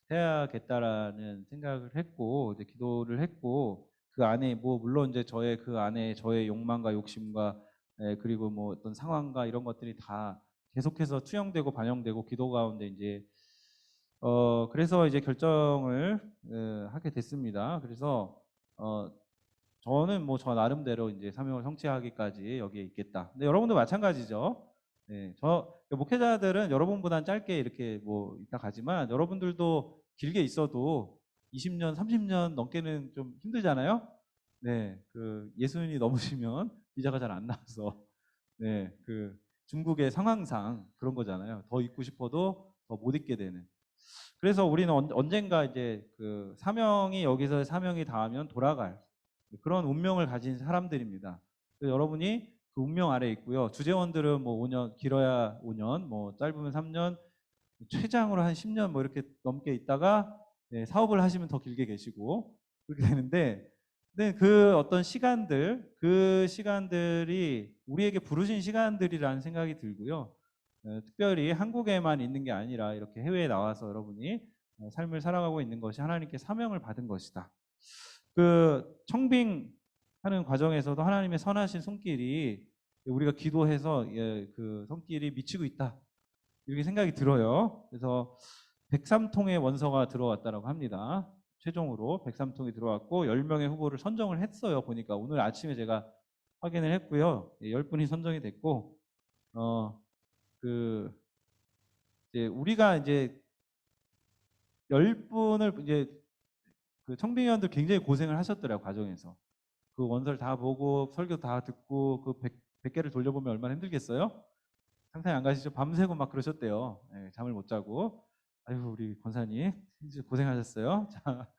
해야겠다라는 생각을 했고 이제 기도를 했고 그 안에 뭐 물론 이제 저의 그 안에 저의 욕망과 욕심과 그리고 뭐 어떤 상황과 이런 것들이 다 계속해서 투영되고 반영되고 기도 가운데 이제 그래서 이제 결정을 하게 됐습니다. 그래서 저는 뭐 저 나름대로 이제 사명을 성취하기까지 여기에 있겠다. 근데 여러분도 마찬가지죠. 네, 저 목회자들은 여러분보다는 짧게 이렇게 뭐 있다 가지만 여러분들도 길게 있어도 20년, 30년 넘게는 좀 힘들잖아요. 네, 그 예수님이 넘으시면 비자가 잘 안 나와서 네, 그 중국의 상황상 그런 거잖아요. 더 있고 싶어도 더 못 있게 되는. 그래서 우리는 언젠가 이제 그 사명이 여기서 사명이 닿으면 돌아갈 그런 운명을 가진 사람들입니다. 여러분이 그 운명 아래 있고요. 주재원들은 뭐 5년, 길어야 5년, 뭐 짧으면 3년, 최장으로 한 10년 뭐 이렇게 넘게 있다가 사업을 하시면 더 길게 계시고 그렇게 되는데 근데 그 어떤 시간들, 그 시간들이 우리에게 부르신 시간들이라는 생각이 들고요. 특별히 한국에만 있는 게 아니라 이렇게 해외에 나와서 여러분이 삶을 살아가고 있는 것이 하나님께 사명을 받은 것이다. 그 청빙하는 과정에서도 하나님의 선하신 손길이 우리가 기도해서 그 손길이 미치고 있다. 이렇게 생각이 들어요. 그래서 103통의 원서가 들어왔다고 합니다. 최종으로 103통이 들어왔고 10명의 후보를 선정을 했어요. 보니까 오늘 아침에 제가 확인을 했고요. 10분이 선정이 됐고 이제 우리가 이제 10분을 이제 그 청빙위원들 굉장히 고생을 하셨더라고요. 과정에서. 그 원서를 다 보고 설교 다 듣고 그 100개를 돌려보면 얼마나 힘들겠어요? 상상이 안 가시죠? 밤새고 막 그러셨대요. 잠을 못 자고. 아이고 우리 권사님 진짜 고생하셨어요. 자,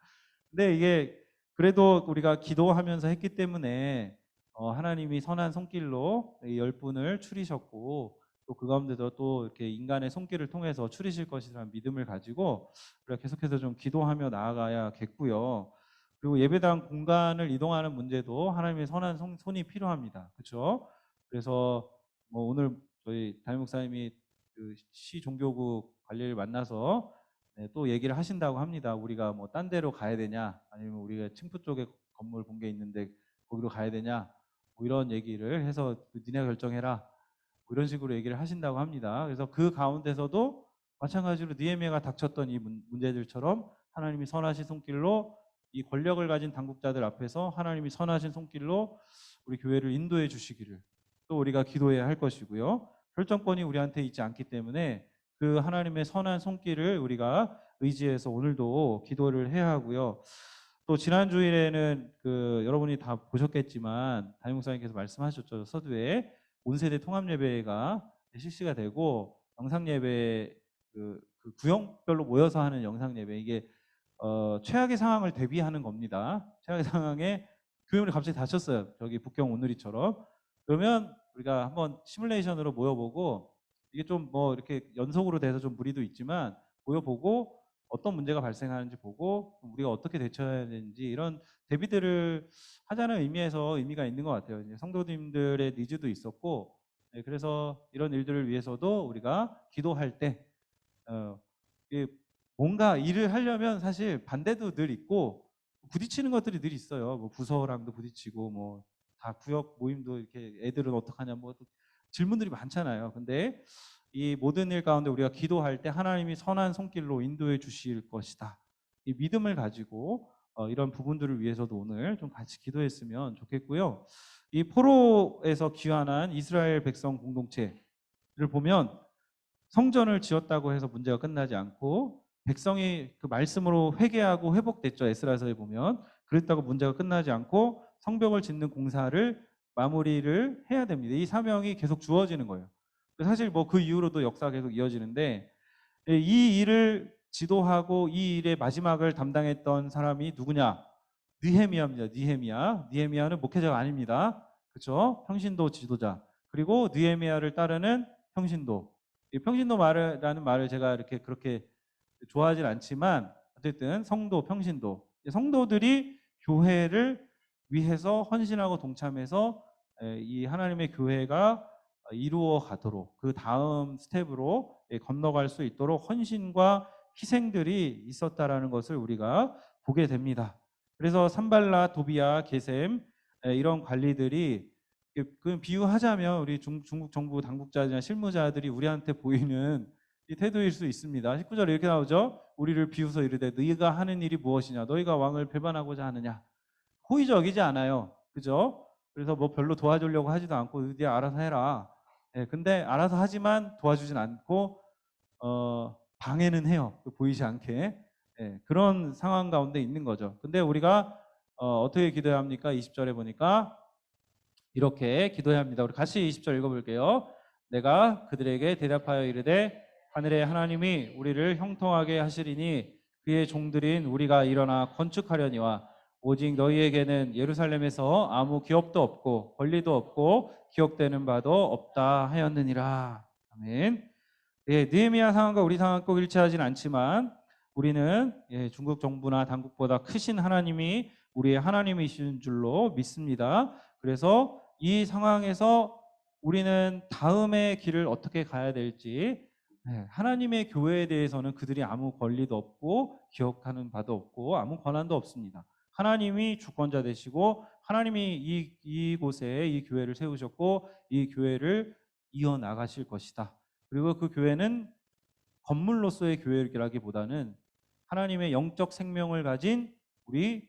근데 이게 그래도 우리가 기도하면서 했기 때문에 하나님이 선한 손길로 이 10분을 추리셨고 또 그 가운데서 또 이렇게 인간의 손길을 통해서 추리실 것이라는 믿음을 가지고 우리가 계속해서 좀 기도하며 나아가야겠고요. 그리고 예배당 공간을 이동하는 문제도 하나님의 선한 손이 필요합니다. 그렇죠? 그래서 뭐 오늘 저희 담임 목사님이 그 시 종교국 관리를 만나서 또 얘기를 하신다고 합니다. 우리가 뭐 딴 데로 가야 되냐, 아니면 우리가 층푸 쪽에 건물 본 게 있는데 거기로 가야 되냐, 뭐 이런 얘기를 해서 니네가 결정해라, 뭐 이런 식으로 얘기를 하신다고 합니다. 그래서 그 가운데서도 마찬가지로 느헤미야가 닥쳤던 이 문제들처럼 하나님이 선하신 손길로 이 권력을 가진 당국자들 앞에서 하나님이 선하신 손길로 우리 교회를 인도해 주시기를 또 우리가 기도해야 할 것이고요. 결정권이 우리한테 있지 않기 때문에 그 하나님의 선한 손길을 우리가 의지해서 오늘도 기도를 해야 하고요. 또 지난 주일에는 그 여러분이 다 보셨겠지만 담임 목사님께서 말씀하셨죠. 서두에 온 세대 통합 예배가 실시가 되고 영상 예배 그 구역별로 모여서 하는 영상 예배, 이게 최악의 상황을 대비하는 겁니다. 최악의 상황에 교회문이 갑자기 닫혔어요. 저기 북경 오누리처럼. 그러면 우리가 한번 시뮬레이션으로 모여보고, 이게 좀 뭐 이렇게 연속으로 돼서 좀 무리도 있지만 모여보고 어떤 문제가 발생하는지 보고 우리가 어떻게 대처해야 되는지 이런 대비들을 하자는 의미에서 의미가 있는 것 같아요. 이제 성도님들의 니즈도 있었고, 그래서 이런 일들을 위해서도 우리가 기도할 때 뭔가 일을 하려면 사실 반대도 늘 있고 부딪히는 것들이 늘 있어요. 뭐 부서랑도 부딪히고 뭐 다 구역 모임도 이렇게 애들은 어떡하냐 뭐 질문들이 많잖아요. 근데 이 모든 일 가운데 우리가 기도할 때 하나님이 선한 손길로 인도해 주실 것이다, 이 믿음을 가지고 이런 부분들을 위해서도 오늘 좀 같이 기도했으면 좋겠고요. 이 포로에서 귀환한 이스라엘 백성 공동체를 보면 성전을 지었다고 해서 문제가 끝나지 않고 백성이 그 말씀으로 회개하고 회복됐죠. 에스라서에 보면 그랬다고 문제가 끝나지 않고 성벽을 짓는 공사를 마무리를 해야 됩니다. 이 사명이 계속 주어지는 거예요. 사실 뭐 그 이후로도 역사가 계속 이어지는데, 이 일을 지도하고 이 일의 마지막을 담당했던 사람이 누구냐? 느헤미야입니다. 느헤미야는 목회자가 아닙니다. 그렇죠? 평신도 지도자. 그리고 느헤미야를 따르는 평신도. 이 평신도 말이라는 말을 제가 이렇게 그렇게 좋아하진 않지만 어쨌든 성도, 평신도, 성도들이 교회를 위해서 헌신하고 동참해서 이 하나님의 교회가 이루어 가도록, 그 다음 스텝으로 건너갈 수 있도록 헌신과 희생들이 있었다라는 것을 우리가 보게 됩니다. 그래서 산발라, 도비야, 게셈 이런 관리들이, 그 비유하자면 우리 중국 정부 당국자들이나 실무자들이 우리한테 보이는 이 태도일 수 있습니다. 19절에 이렇게 나오죠. 우리를 비웃어 이르되 너희가 하는 일이 무엇이냐? 너희가 왕을 배반하고자 하느냐? 호의적이지 않아요. 그죠? 그래서 뭐 별로 도와주려고 하지도 않고 네 알아서 해라. 근데 알아서 하지만 도와주진 않고 방해는 해요. 보이지 않게. 그런 상황 가운데 있는 거죠. 근데 우리가 어떻게 기도해야 합니까? 20절에 보니까 이렇게 기도해야 합니다. 우리 같이 20절 읽어볼게요. 내가 그들에게 대답하여 이르되 하늘의 하나님이 우리를 형통하게 하시리니 그의 종들인 우리가 일어나 건축하려니와 오직 너희에게는 예루살렘에서 아무 기업도 없고 권리도 없고 기억되는 바도 없다 하였느니라. 아멘. 느헤미야 상황과 우리 상황 꼭 일치하진 않지만 우리는 중국 정부나 당국보다 크신 하나님이 우리의 하나님이신 줄로 믿습니다. 그래서 이 상황에서 우리는 다음의 길을 어떻게 가야 될지, 하나님의 교회에 대해서는 그들이 아무 권리도 없고 기억하는 바도 없고 아무 권한도 없습니다. 하나님이 주권자 되시고 하나님이 이곳에 이 교회를 세우셨고 이 교회를 이어나가실 것이다. 그리고 그 교회는 건물로서의 교회라기보다는 하나님의 영적 생명을 가진 우리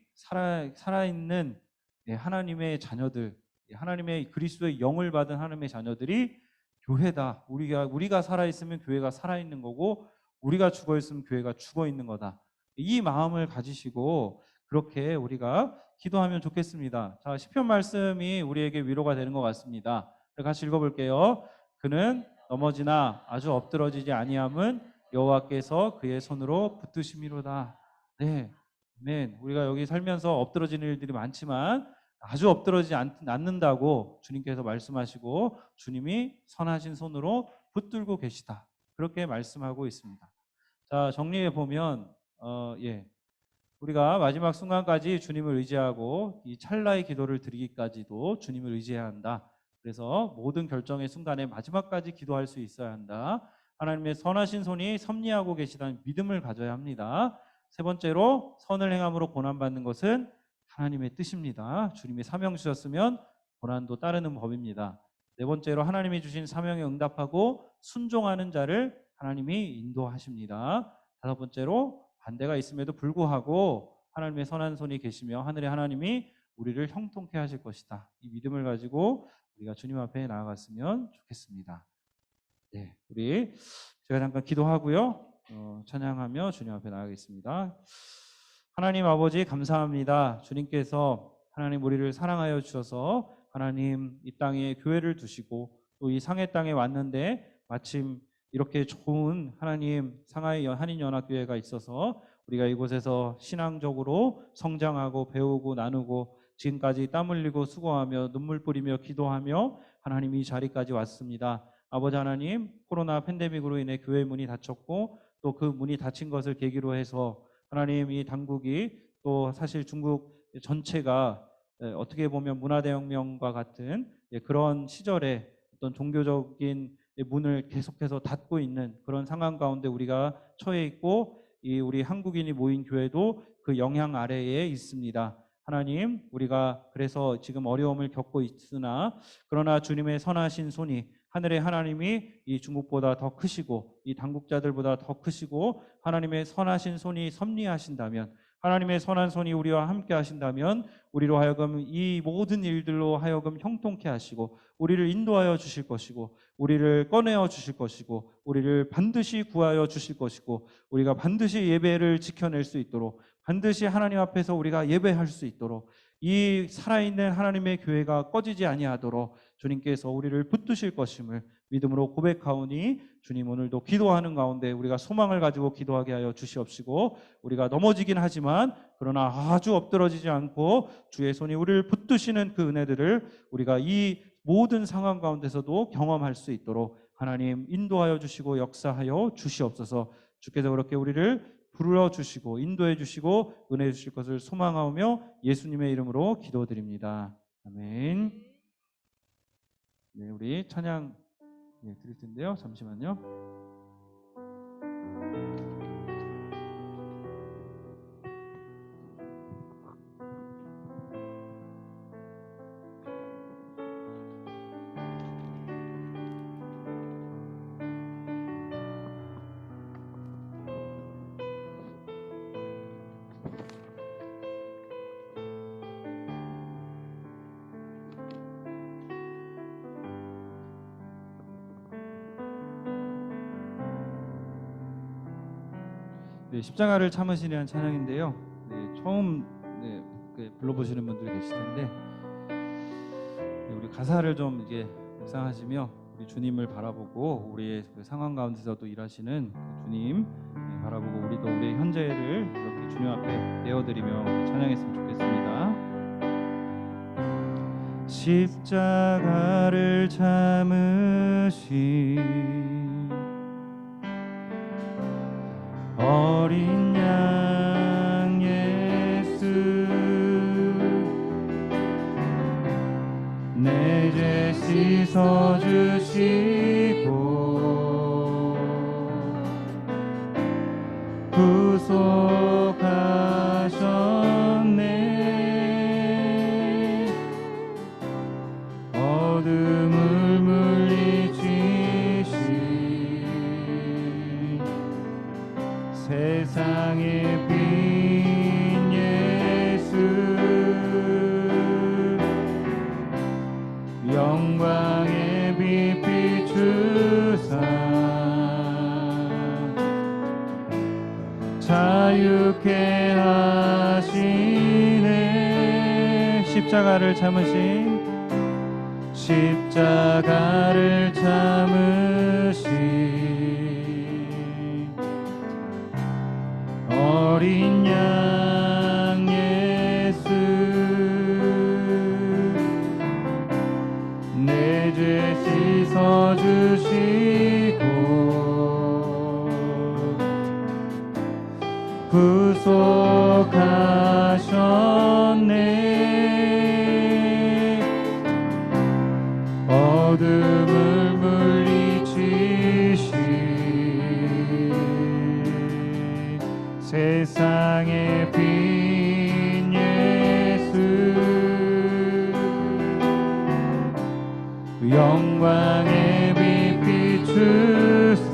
살아있는 하나님의 자녀들, 하나님의 그리스도의 영을 받은 하나님의 자녀들이 교회다. 우리가 살아있으면 교회가 살아있는 거고 우리가 죽어있으면 교회가 죽어있는 거다. 이 마음을 가지시고 그렇게 우리가 기도하면 좋겠습니다. 자, 시편 말씀이 우리에게 위로가 되는 것 같습니다. 같이 읽어볼게요. 그는 넘어지나 아주 엎드러지지 아니함은 여호와께서 그의 손으로 붙드심이로다. 네, 아멘. 우리가 여기 살면서 엎드러지는 일들이 많지만 아주 엎드러지지 않는다고 주님께서 말씀하시고 주님이 선하신 손으로 붙들고 계시다. 그렇게 말씀하고 있습니다. 자, 정리해 보면 우리가 마지막 순간까지 주님을 의지하고 이 찰나의 기도를 드리기까지도 주님을 의지해야 한다. 그래서 모든 결정의 순간에 마지막까지 기도할 수 있어야 한다. 하나님의 선하신 손이 섭리하고 계시다는 믿음을 가져야 합니다. 세 번째로 선을 행함으로 고난받는 것은 하나님의 뜻입니다. 주님이 사명 주셨으면 고난도 따르는 법입니다. 네 번째로 하나님이 주신 사명에 응답하고 순종하는 자를 하나님이 인도하십니다. 다섯 번째로 반대가 있음에도 불구하고 하나님의 선한 손이 계시며 하늘의 하나님이 우리를 형통케 하실 것이다. 이 믿음을 가지고 우리가 주님 앞에 나아갔으면 좋겠습니다. 네, 우리 제가 잠깐 기도하고요. 찬양하며 주님 앞에 나가겠습니다. 하나님 아버지 감사합니다. 주님께서 하나님 우리를 사랑하여 주셔서 하나님 이 땅에 교회를 두시고 또 이 상해 땅에 왔는데 마침 이렇게 좋은 하나님 상하이 한인연합교회가 있어서 우리가 이곳에서 신앙적으로 성장하고 배우고 나누고 지금까지 땀 흘리고 수고하며 눈물 뿌리며 기도하며 하나님 이 자리까지 왔습니다. 아버지 하나님, 코로나 팬데믹으로 인해 교회 문이 닫혔고 또 그 문이 닫힌 것을 계기로 해서 하나님 이 당국이 또 사실 중국 전체가 어떻게 보면 문화대혁명과 같은 그런 시절에 어떤 종교적인 문을 계속해서 닫고 있는 그런 상황 가운데 우리가 처해 있고 이 우리 한국인이 모인 교회도 그 영향 아래에 있습니다. 하나님, 우리가 그래서 지금 어려움을 겪고 있으나 그러나 주님의 선하신 손이 하늘의 하나님이 이 중국보다 더 크시고 이 당국자들보다 더 크시고 하나님의 선하신 손이 섭리하신다면 하나님의 선한 손이 우리와 함께 하신다면 우리로 하여금 이 모든 일들로 하여금 형통케 하시고 우리를 인도하여 주실 것이고 우리를 꺼내어 주실 것이고 우리를 반드시 구하여 주실 것이고 우리가 반드시 예배를 지켜낼 수 있도록 반드시 하나님 앞에서 우리가 예배할 수 있도록 이 살아있는 하나님의 교회가 꺼지지 아니하도록 주님께서 우리를 붙드실 것임을 믿음으로 고백하오니 주님 오늘도 기도하는 가운데 우리가 소망을 가지고 기도하게 하여 주시옵시고 우리가 넘어지긴 하지만 그러나 아주 엎드러지지 않고 주의 손이 우리를 붙드시는 그 은혜들을 우리가 이 모든 상황 가운데서도 경험할 수 있도록 하나님 인도하여 주시고 역사하여 주시옵소서. 주께서 그렇게 우리를 불러주시고 인도해 주시고 은혜 주실 것을 소망하며 예수님의 이름으로 기도드립니다. 아멘. 네, 우리 찬양 드릴 텐데요. 잠시만요. 네, 십자가를 참으시는 찬양인데요. 네, 처음 불러보시는 분들이 계실 텐데 우리 가사를 좀 이제 묵상하시며 우리 주님을 바라보고 우리의 그 상황 가운데서도 일하시는 그 주님 바라보고 우리도 우리의 현재를 이렇게 주님 앞에 내어드리며 찬양했으면 좋겠습니다. 십자가를 참으신 어린 양 예수 내 죄 씻어주시고 구속하셨네 어둠을 물리치신 세상의 빛 예수 영광의 빛 비추사 자유케 하시네 십자가를 참으신 십자가를 참으신 어린 양 예수 내 죄 씻어주시고 구속 어둠을 물리치신 세상의 빛 예수 영광의 빛 비추사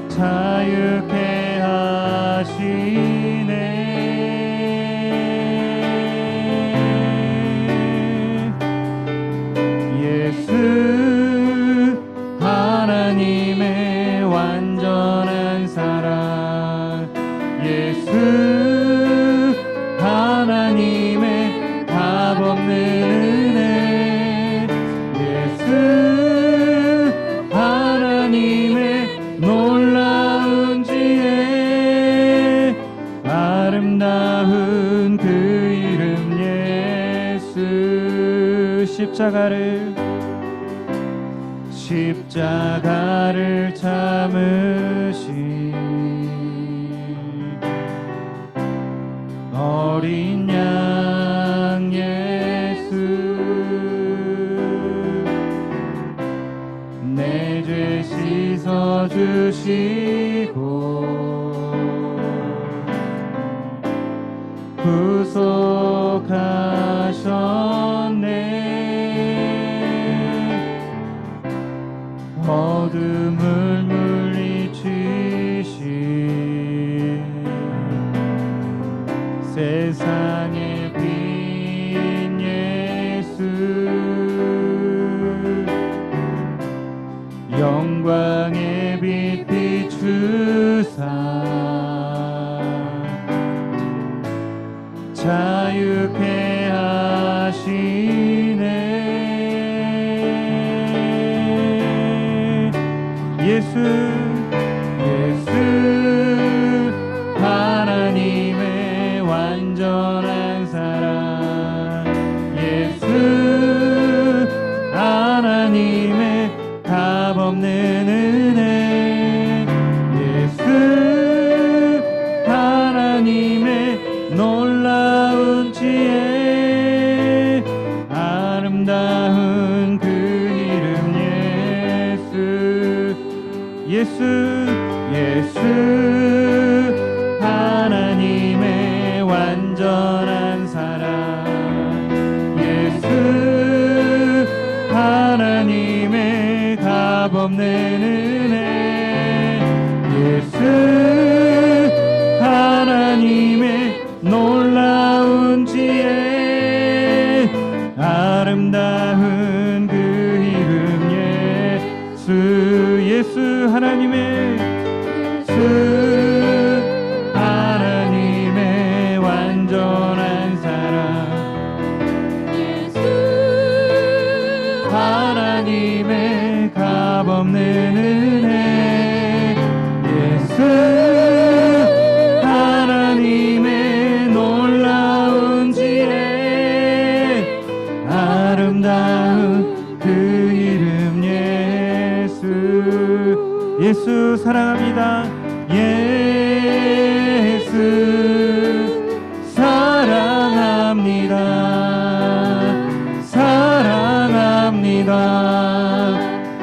자유케 하시네. 예수 하나님의 완전한 사랑 예수 하나님의 값없는 은혜 예수 하나님의 놀라운 지혜 아름다운 그 이름 예수 십자가를 참으신 어린 양 예수 내 죄 씻어주시고 구속하셨네. 어둠을 물리치신 세상의 빛 예수 영광의 빛 비추사 자유케 하시네. 예수 하나님의 완전한 사랑 예수 하나님의 값없는 은혜 예수 하나님의 놀라운 지혜 아름다운 그 이름 예수 하나님의 완전한 사랑 예수 하나님의 값없는 은혜 예수 하나님의 놀라운 지혜 아름다운 그 이름 예수 하나님의 완전한 사랑 예수 하나님의 값없는 은혜 예수 하나님의 놀라운 지혜 아름다운 그 이름 예수 사랑합니다. 예수 사랑합니다.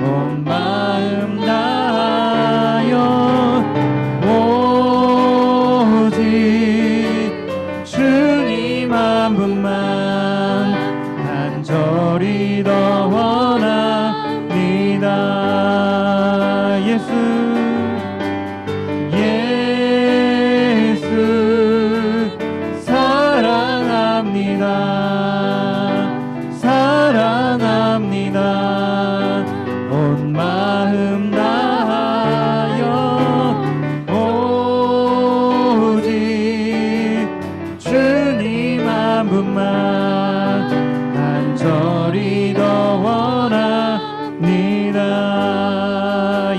온 마음 다하여 오직 주님 한 분만 간절히 더 원합니다. 예수 사랑합니다. 온 마음 다하여 오직 주님 한 분만 간절히 더 원합니다.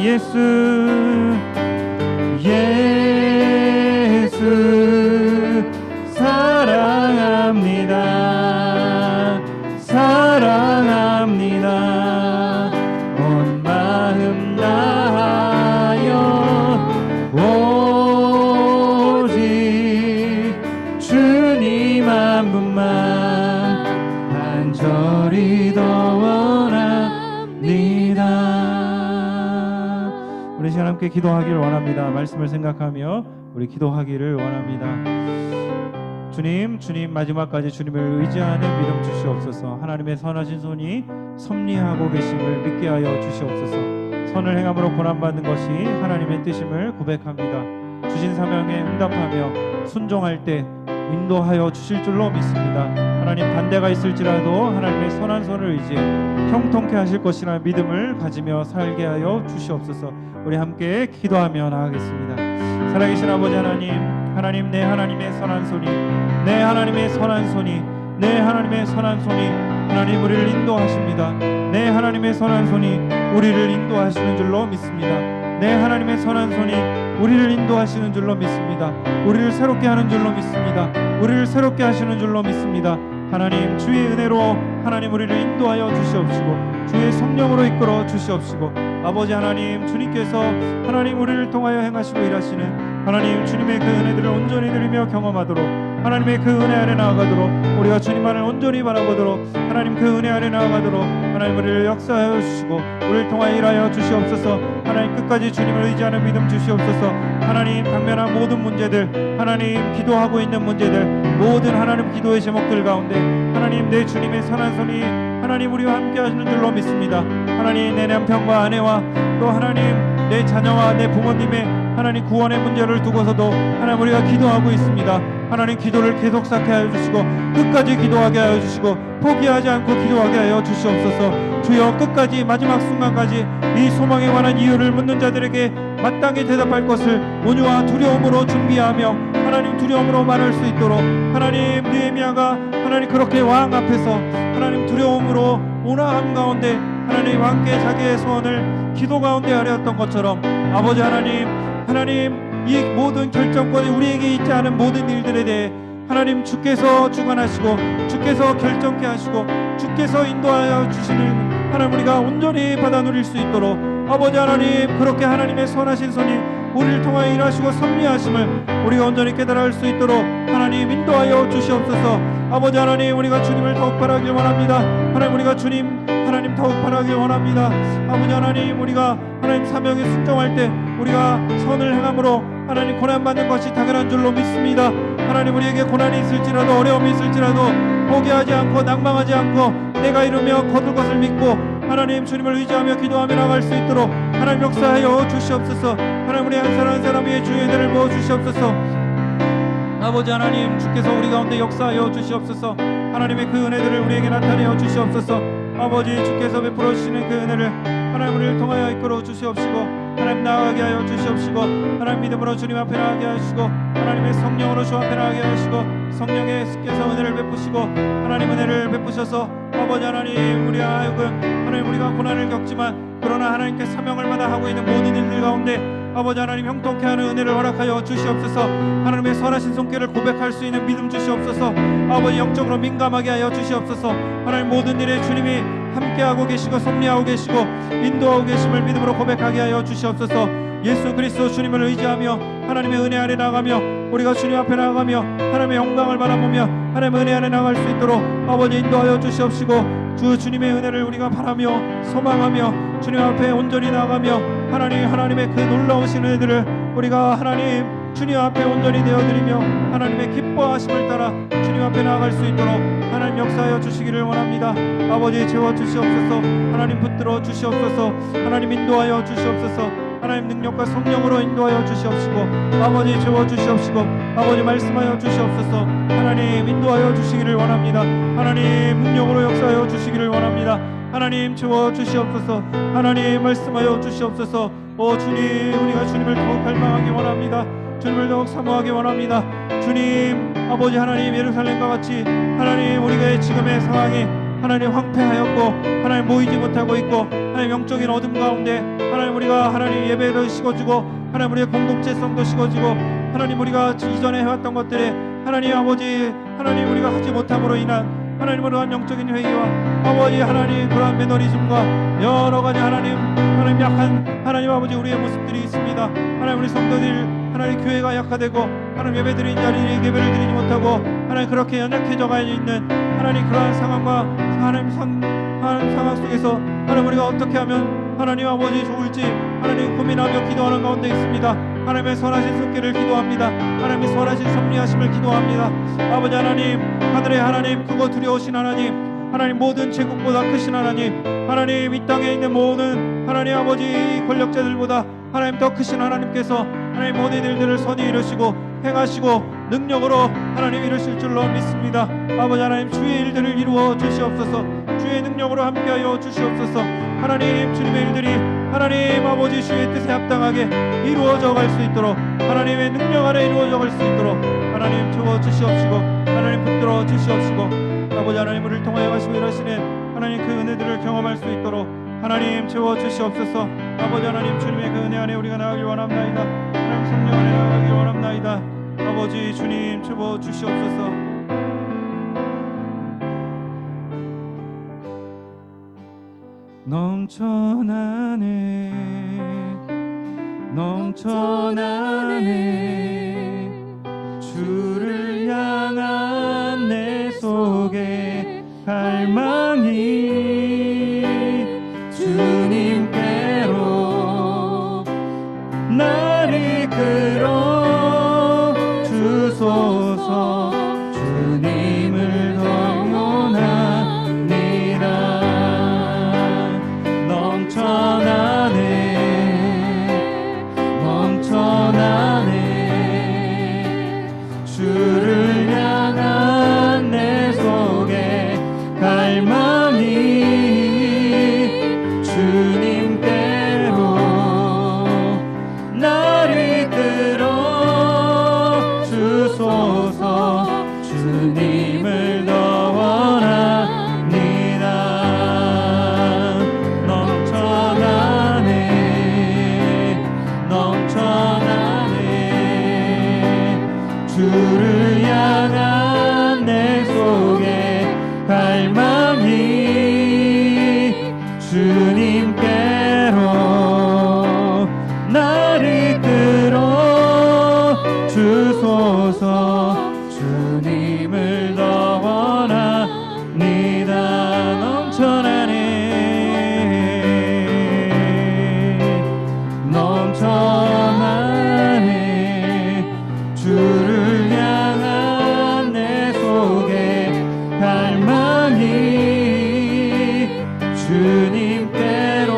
예수 사랑합니다. 온 마음 다하여 기도하기를 원합니다. 말씀을 생각하며 우리 기도하기를 원합니다. 주님 마지막까지 주님을 의지하는 믿음 주시옵소서. 하나님의 선하신 손이 섭리하고 계심을 믿게 하여 주시옵소서. 선을 행함으로 고난받는 것이 하나님의 뜻임을 고백합니다. 주신 사명에 응답하며 순종할 때 인도하여 주실 줄로 믿습니다. 하나님 반대가 있을지라도 하나님의 선한 손을 의지해 형통케 하실 것이라는 믿음을 가지며 살게 하여 주시옵소서. 우리 함께 기도하며 나아가겠습니다. 살아계신 아버지 하나님 내 하나님의 선한 손이 내 하나님의 선한 손이 내 하나님의 선한 손이 하나님 우리를 인도하십니다. 내 하나님의 선한 손이 우리를 인도하시는 줄로 믿습니다. 내 하나님의 선한 손이 우리를 인도하시는 줄로 믿습니다. 우리를 새롭게 하는 줄로 믿습니다. 우리를 새롭게 하시는 줄로 믿습니다. 하나님 주의 은혜로 하나님 우리를 인도하여 주시옵시고 주의 성령으로 이끌어 주시옵시고 아버지 하나님 주님께서 하나님 우리를 통하여 행하시고 일하시는 하나님 주님의 그 은혜들을 온전히 누리며 경험하도록 하나님의 그 은혜 안에 나아가도록 우리가 주님만을 온전히 바라보도록 하나님 그 은혜 안에 나아가도록 하나님 우리를 역사하여 주시고 우리를 통하여 일하여 주시옵소서. 하나님 끝까지 주님을 의지하는 믿음 주시옵소서. 하나님 당면한 모든 문제들 하나님 기도하고 있는 문제들 모든 하나님 기도의 제목들 가운데 하나님 내 주님의 선한 손이 하나님 우리와 함께 하시는 줄로 믿습니다. 하나님 내 남편과 아내와 또 하나님 내 자녀와 내 부모님의 하나님 구원의 문제를 두고서도 하나님 우리가 기도하고 있습니다. 하나님 기도를 계속 쌓게 하여 주시고 끝까지 기도하게 하여 주시고 포기하지 않고 기도하게 하여 주시옵소서. 주여 끝까지 마지막 순간까지 이 소망에 관한 이유를 묻는 자들에게 마땅히 대답할 것을 온유와 두려움으로 준비하며 하나님 두려움으로 말할 수 있도록 하나님 느헤미야가 하나님 그렇게 왕 앞에서 하나님 두려움으로 온화함 가운데 하나님 함께 자기의 소원을 기도 가운데 하려던 것처럼 아버지 하나님 이 모든 결정권이 우리에게 있지 않은 모든 일들에 대해 하나님 주께서 주관하시고 주께서 결정케 하시고 주께서 인도하여 주시는 하나님 우리가 온전히 받아 누릴 수 있도록 아버지 하나님 그렇게 하나님의 선하신 손이 우리를 통하여 일하시고 섭리하심을 우리가 온전히 깨달을 수 있도록 하나님 인도하여 주시옵소서. 아버지 하나님 우리가 주님을 더욱 바라길 원합니다. 하나님 우리가 주님 하나님 더욱 바라길 원합니다. 아버지 하나님 우리가 하나님 사명에 순종할 때 우리가 선을 행함으로 하나님 고난받는 것이 당연한 줄로 믿습니다. 하나님 우리에게 고난이 있을지라도 어려움이 있을지라도 포기하지 않고 낭망하지 않고 내가 이루며 거둘 것을 믿고 하나님 주님을 의지하며 기도하며 나갈 수 있도록 하나님 역사하여 주시옵소서. 하나님 우리 한 사람 한 사람 위에 주의 은혜를 부어 주시옵소서. 아버지 하나님 주께서 우리 가운데 역사하여 주시옵소서. 하나님의 그 은혜들을 우리에게 나타내어 주시옵소서. 아버지 주께서 베풀어 주시는 그 은혜를 하나님 우리를 통하여 이끌어 주시옵시고 하나님 나아가게 하여 주시옵시고 하나님 믿음으로 주님 앞에 나가게 하시고 하나님의 성령으로 주 앞에 나가게 하시고 성령께서 은혜를 베푸시고 하나님 은혜를 베푸셔서 아버지 하나님 우리 하여금 하나님 우리가 고난을 겪지만 그러나 하나님께 사명을 받아 하고 있는 모든 일들 가운데 아버지 하나님 형통케 하는 은혜를 허락하여 주시옵소서. 하나님의 선하신 손길을 고백할 수 있는 믿음 주시옵소서. 아버지 영적으로 민감하게 하여 주시옵소서. 하나님 모든 일에 주님이 함께하고 계시고 섭리하고 계시고 인도하고 계심을 믿음으로 고백하게 하여 주시옵소서. 예수 그리스도 주님을 의지하며 하나님의 은혜 안에 나가며 우리가 주님 앞에 나가며 하나님의 영광을 바라보며 하나님의 은혜 안에 나갈 수 있도록 아버지 인도하여 주시옵시고 주님의 은혜를 우리가 바라며 소망하며 주님 앞에 온전히 나가며 하나님의 그 놀라우신 은혜들을 우리가 하나님 주님 앞에 온전히 되어드리며 하나님의 기뻐하심을 따라 주님 앞에 나아갈 수 있도록 하나님 역사하여 주시기를 원합니다. 아버지 채워주시옵소서. 하나님 붙들어 주시옵소서. 하나님 인도하여 주시옵소서. 하나님 능력과 성령으로 인도하여 주시옵시고 아버지 채워주시옵시고 아버지 말씀하여 주시옵소서. 하나님 인도하여 주시기를 원합니다. 하나님 능력으로 역사하여 주시기를 원합니다. 하나님 채워주시옵소서. 하나님 말씀하여 주시옵소서. 오 주님 우리가 주님을 더욱 갈망하기 원합니다. 주님을 더욱 사모하기 원합니다. 주님 아버지 하나님 예루살렘과 같이 하나님 우리가 지금의 상황이 하나님 황폐하였고 하나님 모이지 못하고 있고 하나님 영적인 어둠 가운데 하나님 우리가 하나님 예배를 식어주고 하나님 우리의 공동체성도 식어지고 하나님 우리가 이전에 해왔던 것들에 하나님 아버지 하나님 우리가 하지 못함으로 인한 하나님 그러한 영적인 회의와 아버지 하나님 그러한 매너리즘과 여러가지 하나님 약한 하나님 아버지 우리의 모습들이 있습니다. 하나님 우리 성도들 하나님 교회가 약화되고 하나님 예배드리는 자리에 예배를 드리지 못하고 하나님 그렇게 연약해져 가 있는 하나님 그러한 상황과 하나님 상황 속에서 하나님 우리가 어떻게 하면 하나님 아버지 좋을지 하나님 고민하며 기도하는 가운데 있습니다. 하나님의 선하신 손길을 기도합니다. 하나님의 선하신 섭리하심을 기도합니다. 아버지 하나님, 하늘의 하나님, 크고 두려우신 하나님, 하나님 모든 제국보다 크신 하나님, 하나님 이 땅에 있는 모든 하나님 아버지 권력자들보다 하나님 더 크신 하나님께서 하나님 모든 일들을 선히 이루시고 행하시고 능력으로 하나님 이루실 줄로 믿습니다. 아버지 하나님, 주의 일들을 이루어 주시옵소서. 주의 능력으로 함께하여 주시옵소서. 하나님, 주님의 일들이 하나님 아버지 주의 뜻에 합당하게 이루어져 갈 수 있도록, 하나님의 능력 안에 이루어져 갈 수 있도록 하나님 채워 주시옵시고, 하나님 붙들어 주시옵시고, 아버지 하나님 우리를 통하여 가시고 일하시는 하나님 그 은혜들을 경험할 수 있도록 하나님 채워 주시옵소서. 아버지 하나님, 주님의 그 은혜 안에 우리가 나가길 원합나이다. 하나님 성령 안에 나가길 원합나이다. 아버지 주님 채워 주시옵소서. 넘쳐나네 넘쳐나네 주를 향한 내 속에 갈망이 주님께로 날 이끌어 주소서. 주님을 더 원합니다. 넘쳐나네 주를 향한 내 속에 갈망이 주님께로 날 이끌어 주소서. 주님을 더 원합니다. 넘쳐나네 주를 향한 내 속에 갈망이 주님께로 날 이끌어 주소서. 주님을 더 원합니다. 넘쳐나네 주를 향한 내 속에 갈망이 주님께로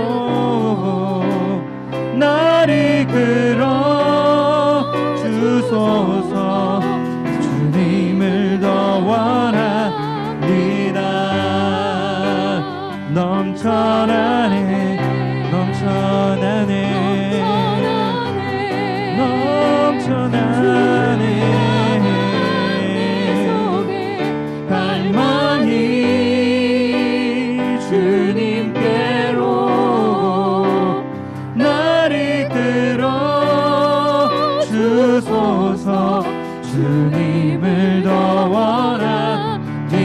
날 이끌어 주소서. 주님을 더 원합니다. 넘쳐나네 갈망이 주님께로 날 이끌어 주소서. 주님을 더 원합니다.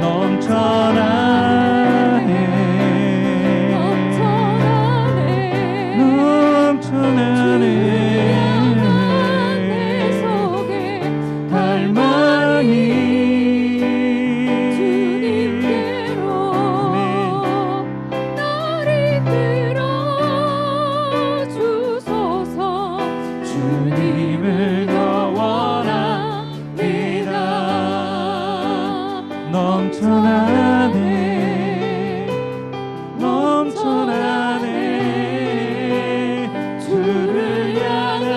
넘쳐나네 갈망이 주님께로 날 이끌어 주소서. 주님을 더 원합니다. 넘쳐나네 주를 향한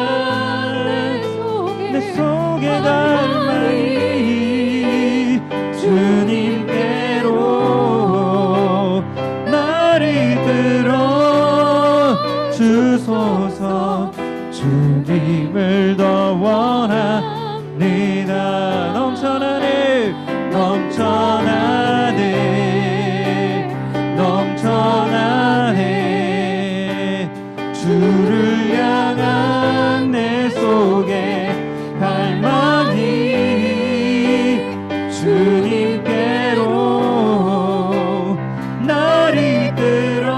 내 속에 갈망이 주님께로 날 이끌어 주소서. 주님을 더 원합니다. 넘쳐나네 주를 향한 내 속에 갈망이 주님께로 날 이끌어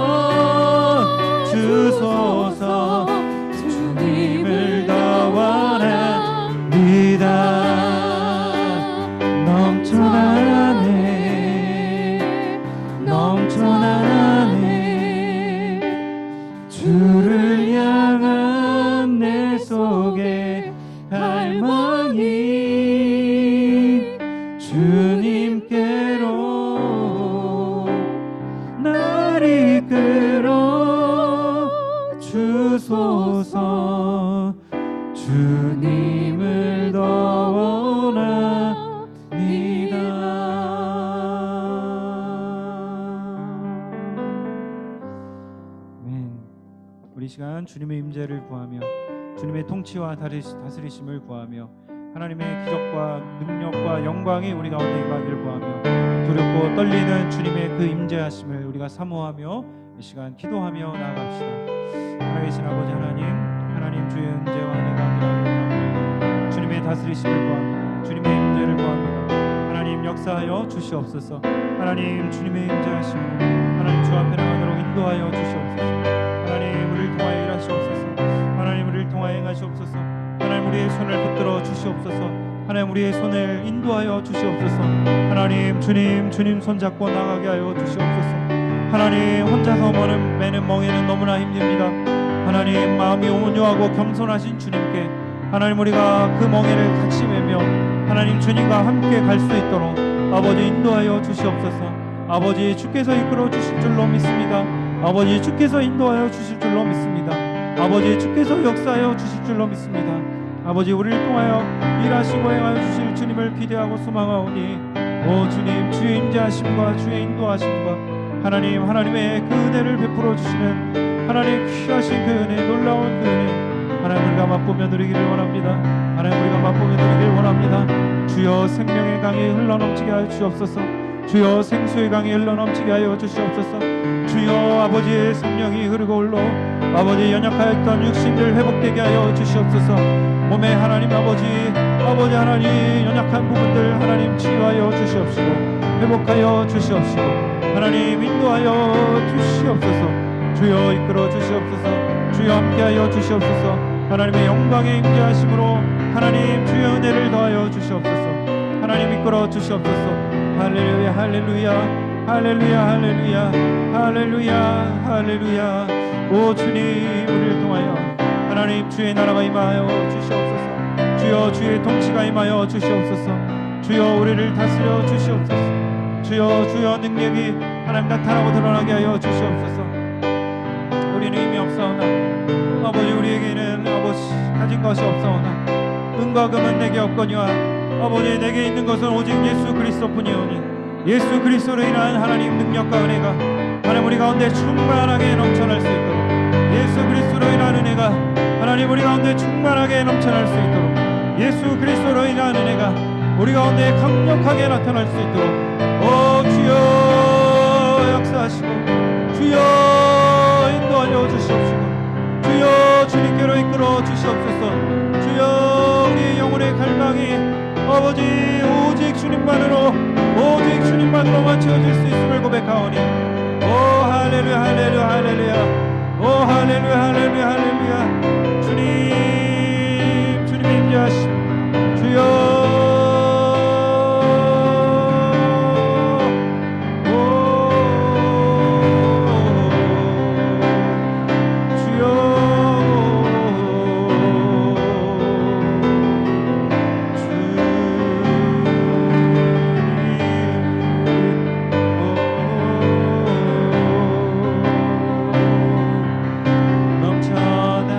주소서. 주님을 더 원합니다. 넘쳐나네 주옵소서. 주님을 더 원합니다. 우리 시간 주님의 임재를 구하며 주님의 통치와 다스리심을 구하며 하나님의 기적과 능력과 영광이 우리 가운데 임하기를 구하며 두렵고 떨리는 주님의 그 임재하심을 우리가 사모하며 이 시간 기도하며 나아갑시다. 살아계신 아버지 하나님 주의 임재와 은혜가 기도합니다. 주님의 다스리심을 구합니다. 주님의 임재를 구합니다. 하나님 역사하여 주시옵소서. 하나님 주님의 임재하심을 하나님 주 앞에 나가도록 인도하여 주시옵소서. 하나님 우리를 통하여 일하시옵소서. 하나님 우리를 통하여 행하시옵소서. 하나님 우리의 손을 붙들어 주시옵소서. 하나님 우리의 손을 인도하여 주시옵소서. 하나님 주님 손잡고 나가게 하여 주시옵소서. 하나님 혼자서 매는 멍에는 너무나 힘듭니다. 하나님 마음이 온유하고 겸손하신 주님께 하나님 우리가 그 멍에를 같이 매며 하나님 주님과 함께 갈 수 있도록 아버지 인도하여 주시옵소서. 아버지 주께서 이끌어 주실 줄로 믿습니다. 아버지 주께서 인도하여 주실 줄로 믿습니다. 아버지 주께서 역사하여 주실 줄로 믿습니다. 아버지 우리를 통하여 일하시고 행하여 주실 주님을 기대하고 소망하오니 오 주님 주의 임재하심과 주의 인도하심과 하나님의 그 은혜를 베풀어 주시는 하나님 귀하신 그 은혜 놀라운 그 은혜 하나님 우리가 맛보며 누리기를 원합니다. 하나님 우리가 맛보며 누리기를 원합니다. 주여 생명의 강이 흘러넘치게 하여 주옵소서. 주여 생수의 강이 흘러넘치게 하여 주시옵소서. 주여 아버지의 성령이 흐르고 흘러 아버지 연약하였던 육신들 회복되게 하여 주시옵소서. 몸에 하나님 아버지 하나님 연약한 부분들 하나님 치유하여 주시옵시고 회복하여 주시옵시고 하나님 인도하여 주시옵소서. 주여 이끌어 주시옵소서. 주여 함께하여 주시옵소서. 하나님의 영광의 임재하심으로 하나님 주의 은혜를 더하여 주시옵소서. 하나님 이끌어 주시옵소서. 할렐루야 할렐루야 할렐루야 할렐루야 할렐루야 할렐루야. 오 주님 우리를 통하여 하나님 주의 나라가 임하여 주시옵소서. 주여 주의 통치가 임하여 주시옵소서. 주여 우리를 다스려 주시옵소서. 주여 능력이 하나님 나타나고 드러나게 하여 주시옵소서. 우리는 힘이 없사오나 아버지 우리에게는 아버지 가진 것이 없사오나 은과 금은 내게 없거니와 아버지 내게 있는 것은 오직 예수 그리스도뿐이오니 예수 그리스도로 인한 하나님 능력과 은혜가 하나님 우리 가운데 충만하게 넘쳐날 수 있도록 예수 그리스도로 인한 은혜가 하나님 우리 가운데 충만하게 넘쳐날 수 있도록 예수 그리스도로 인한 은혜가 우리 가운데 강력하게 나타날 수 있도록 오 주여 역사하시고 주여 인도하여 주시옵시고 주여 주님께로 이끌어 주시옵소서. 주여 우리의 영혼의 갈망이 아버지 오직 주님만으로만 채워질 수 있음을 고백하오니 오 할렐루야 할렐루야 할렐루야 오 할렐루야 할렐루야 할렐루야. 주님 임재하시고 주여 넘쳐나는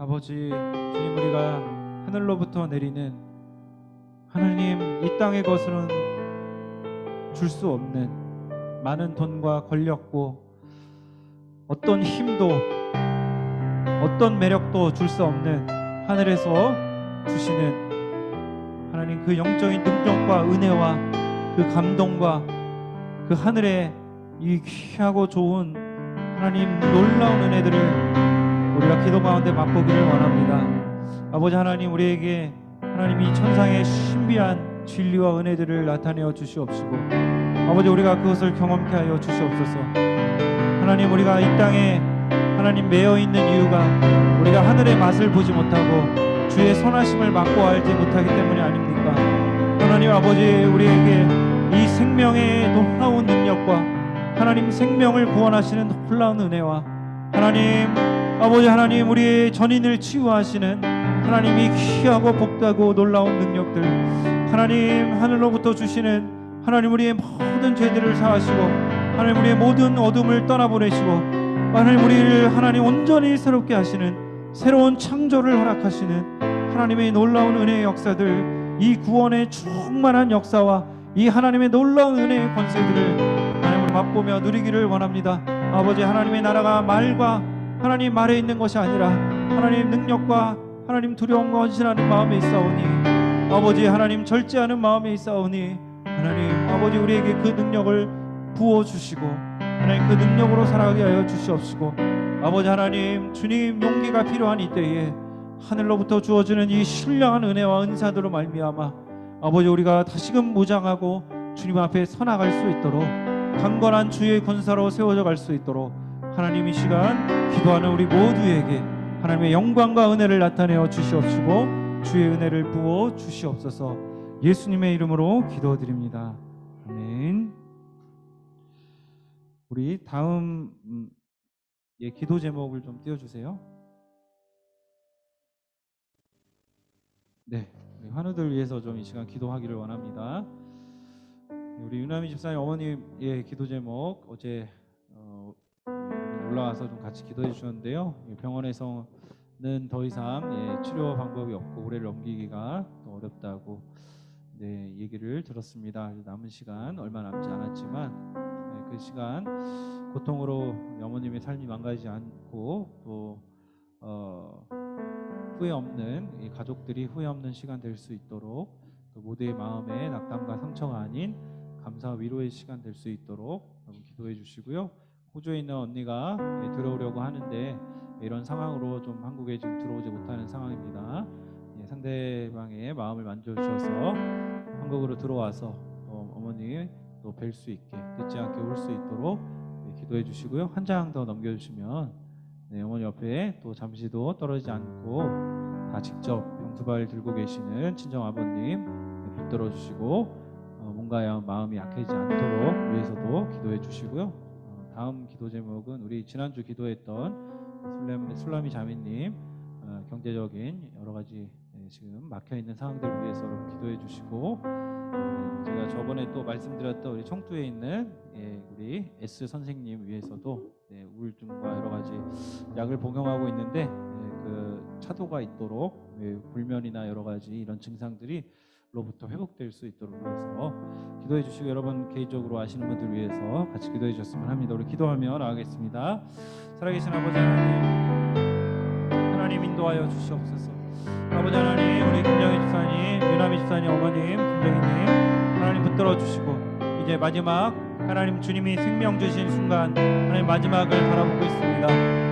아버지 주님, 우리가 하늘로부터 내리는 하나님 이 땅의 것은 줄 수 없는 많은 돈과 권력고 어떤 힘도 어떤 매력도 줄 수 없는 하늘에서 주시는 하나님 그 영적인 능력과 은혜와 그 감동과 그 하늘의 이 귀하고 좋은 하나님 놀라운 은혜들을 우리가 기도 가운데 맛보기를 원합니다. 아버지 하나님, 우리에게 하나님 이 천상의 신비한 진리와 은혜들을 나타내어 주시옵시고, 아버지 우리가 그것을 경험케 하여 주시옵소서. 하나님, 우리가 이 땅에 하나님 매여 있는 이유가 우리가 하늘의 맛을 보지 못하고 주의 선하심을 맛보 알지 못하기 때문이 아닙니까? 하나님 아버지, 우리에게 이 생명의 놀라운 능력과 하나님 생명을 구원하시는 놀라운 은혜와 하나님 아버지 하나님 우리의 전인을 치유하시는 하나님이 귀하고 복되고 놀라운 능력들, 하나님 하늘로부터 주시는 하나님 우리의 모든 죄들을 사하시고 하나님 우리의 모든 어둠을 떠나보내시고 하나님 우리를 하나님 온전히 새롭게 하시는 새로운 창조를 허락하시는 하나님의 놀라운 은혜의 역사들, 이 구원의 충만한 역사와 이 하나님의 놀라운 은혜의 권세들을 하나님을 맛보며 누리기를 원합니다. 아버지, 하나님의 나라가 말과 하나님 말에 있는 것이 아니라 하나님 능력과 하나님 두려움과 헌신하는 마음에 있사오니, 아버지 하나님 절제하는 마음에 있사오니, 하나님 아버지 우리에게 그 능력을 부어주시고 하나님 그 능력으로 살아가게 하여 주시옵시고, 아버지 하나님 주님 용기가 필요한 이때에 하늘로부터 주어지는 이 신령한 은혜와 은사들로 말미암아 아버지 우리가 다시금 무장하고 주님 앞에 서나갈 수 있도록 강건한 주의 군사로 세워져 갈 수 있도록 하나님 이 시간 기도하는 우리 모두에게 하나님의 영광과 은혜를 나타내어 주시옵시고 주의 은혜를 부어 주시옵소서. 예수님의 이름으로 기도드립니다. 아멘. 우리 다음 기도 제목을 좀 띄워주세요. 네, 우리 환우들 위해서 좀 이 시간 기도하기를 원합니다. 우리 유나미 집사님 어머님의 기도 제목 어제 올라와서 좀 같이 기도해 주셨는데요. 병원에서는 더 이상 치료 방법이 없고 올해를 넘기기가 또 어렵다고 얘기를 들었습니다. 남은 시간 얼마 남지 않았지만 그 시간 고통으로 어머님의 삶이 망가지지 않고 또 후회 없는 이 가족들이 후회 없는 시간 될 수 있도록, 또 모두의 마음에 낙담과 상처가 아닌 감사와 위로의 시간 될 수 있도록 기도해 주시고요. 호주에 있는 언니가 들어오려고 하는데 이런 상황으로 좀 한국에 지금 들어오지 못하는 상황입니다. 상대방의 마음을 만져주셔서 한국으로 들어와서 어머니 또 뵐 수 있게, 늦지 않게 올 수 있도록 기도해 주시고요. 한 장 더 넘겨주시면 어머니 옆에 또 잠시도 떨어지지 않고 다 직접 병투발 들고 계시는 친정 아버님 붙들어 주시고 뭔가 마음이 약해지지 않도록 위해서도 기도해 주시고요. 다음 기도 제목은 우리 지난주 기도했던 술라미 자매님 경제적인 여러 가지 지금 막혀 있는 상황들을 위해서 기도해 주시고, 제가 저번에 또 말씀드렸던 우리 청두에 있는 우리 S 선생님 위해서도 우울증과 여러 가지 약을 복용하고 있는데 그 차도가 있도록 불면이나 여러 가지 이런 증상들이 로부터 회복될 수 있도록 위해서 기도해 주시고, 여러분 개인적으로 아시는 분들 위해서 같이 기도해 주셨으면 합니다. 우리 기도하며 나가겠습니다. 살아계신 아버지 하나님 인도하여 주시옵소서. 아버지 하나님, 우리 김정희 집사님, 유나미 집사님 어머님, 김정희님 하나님 붙들어 주시고, 이제 마지막 하나님 주님이 생명 주신 순간 하나님 마지막을 바라보고 있습니다.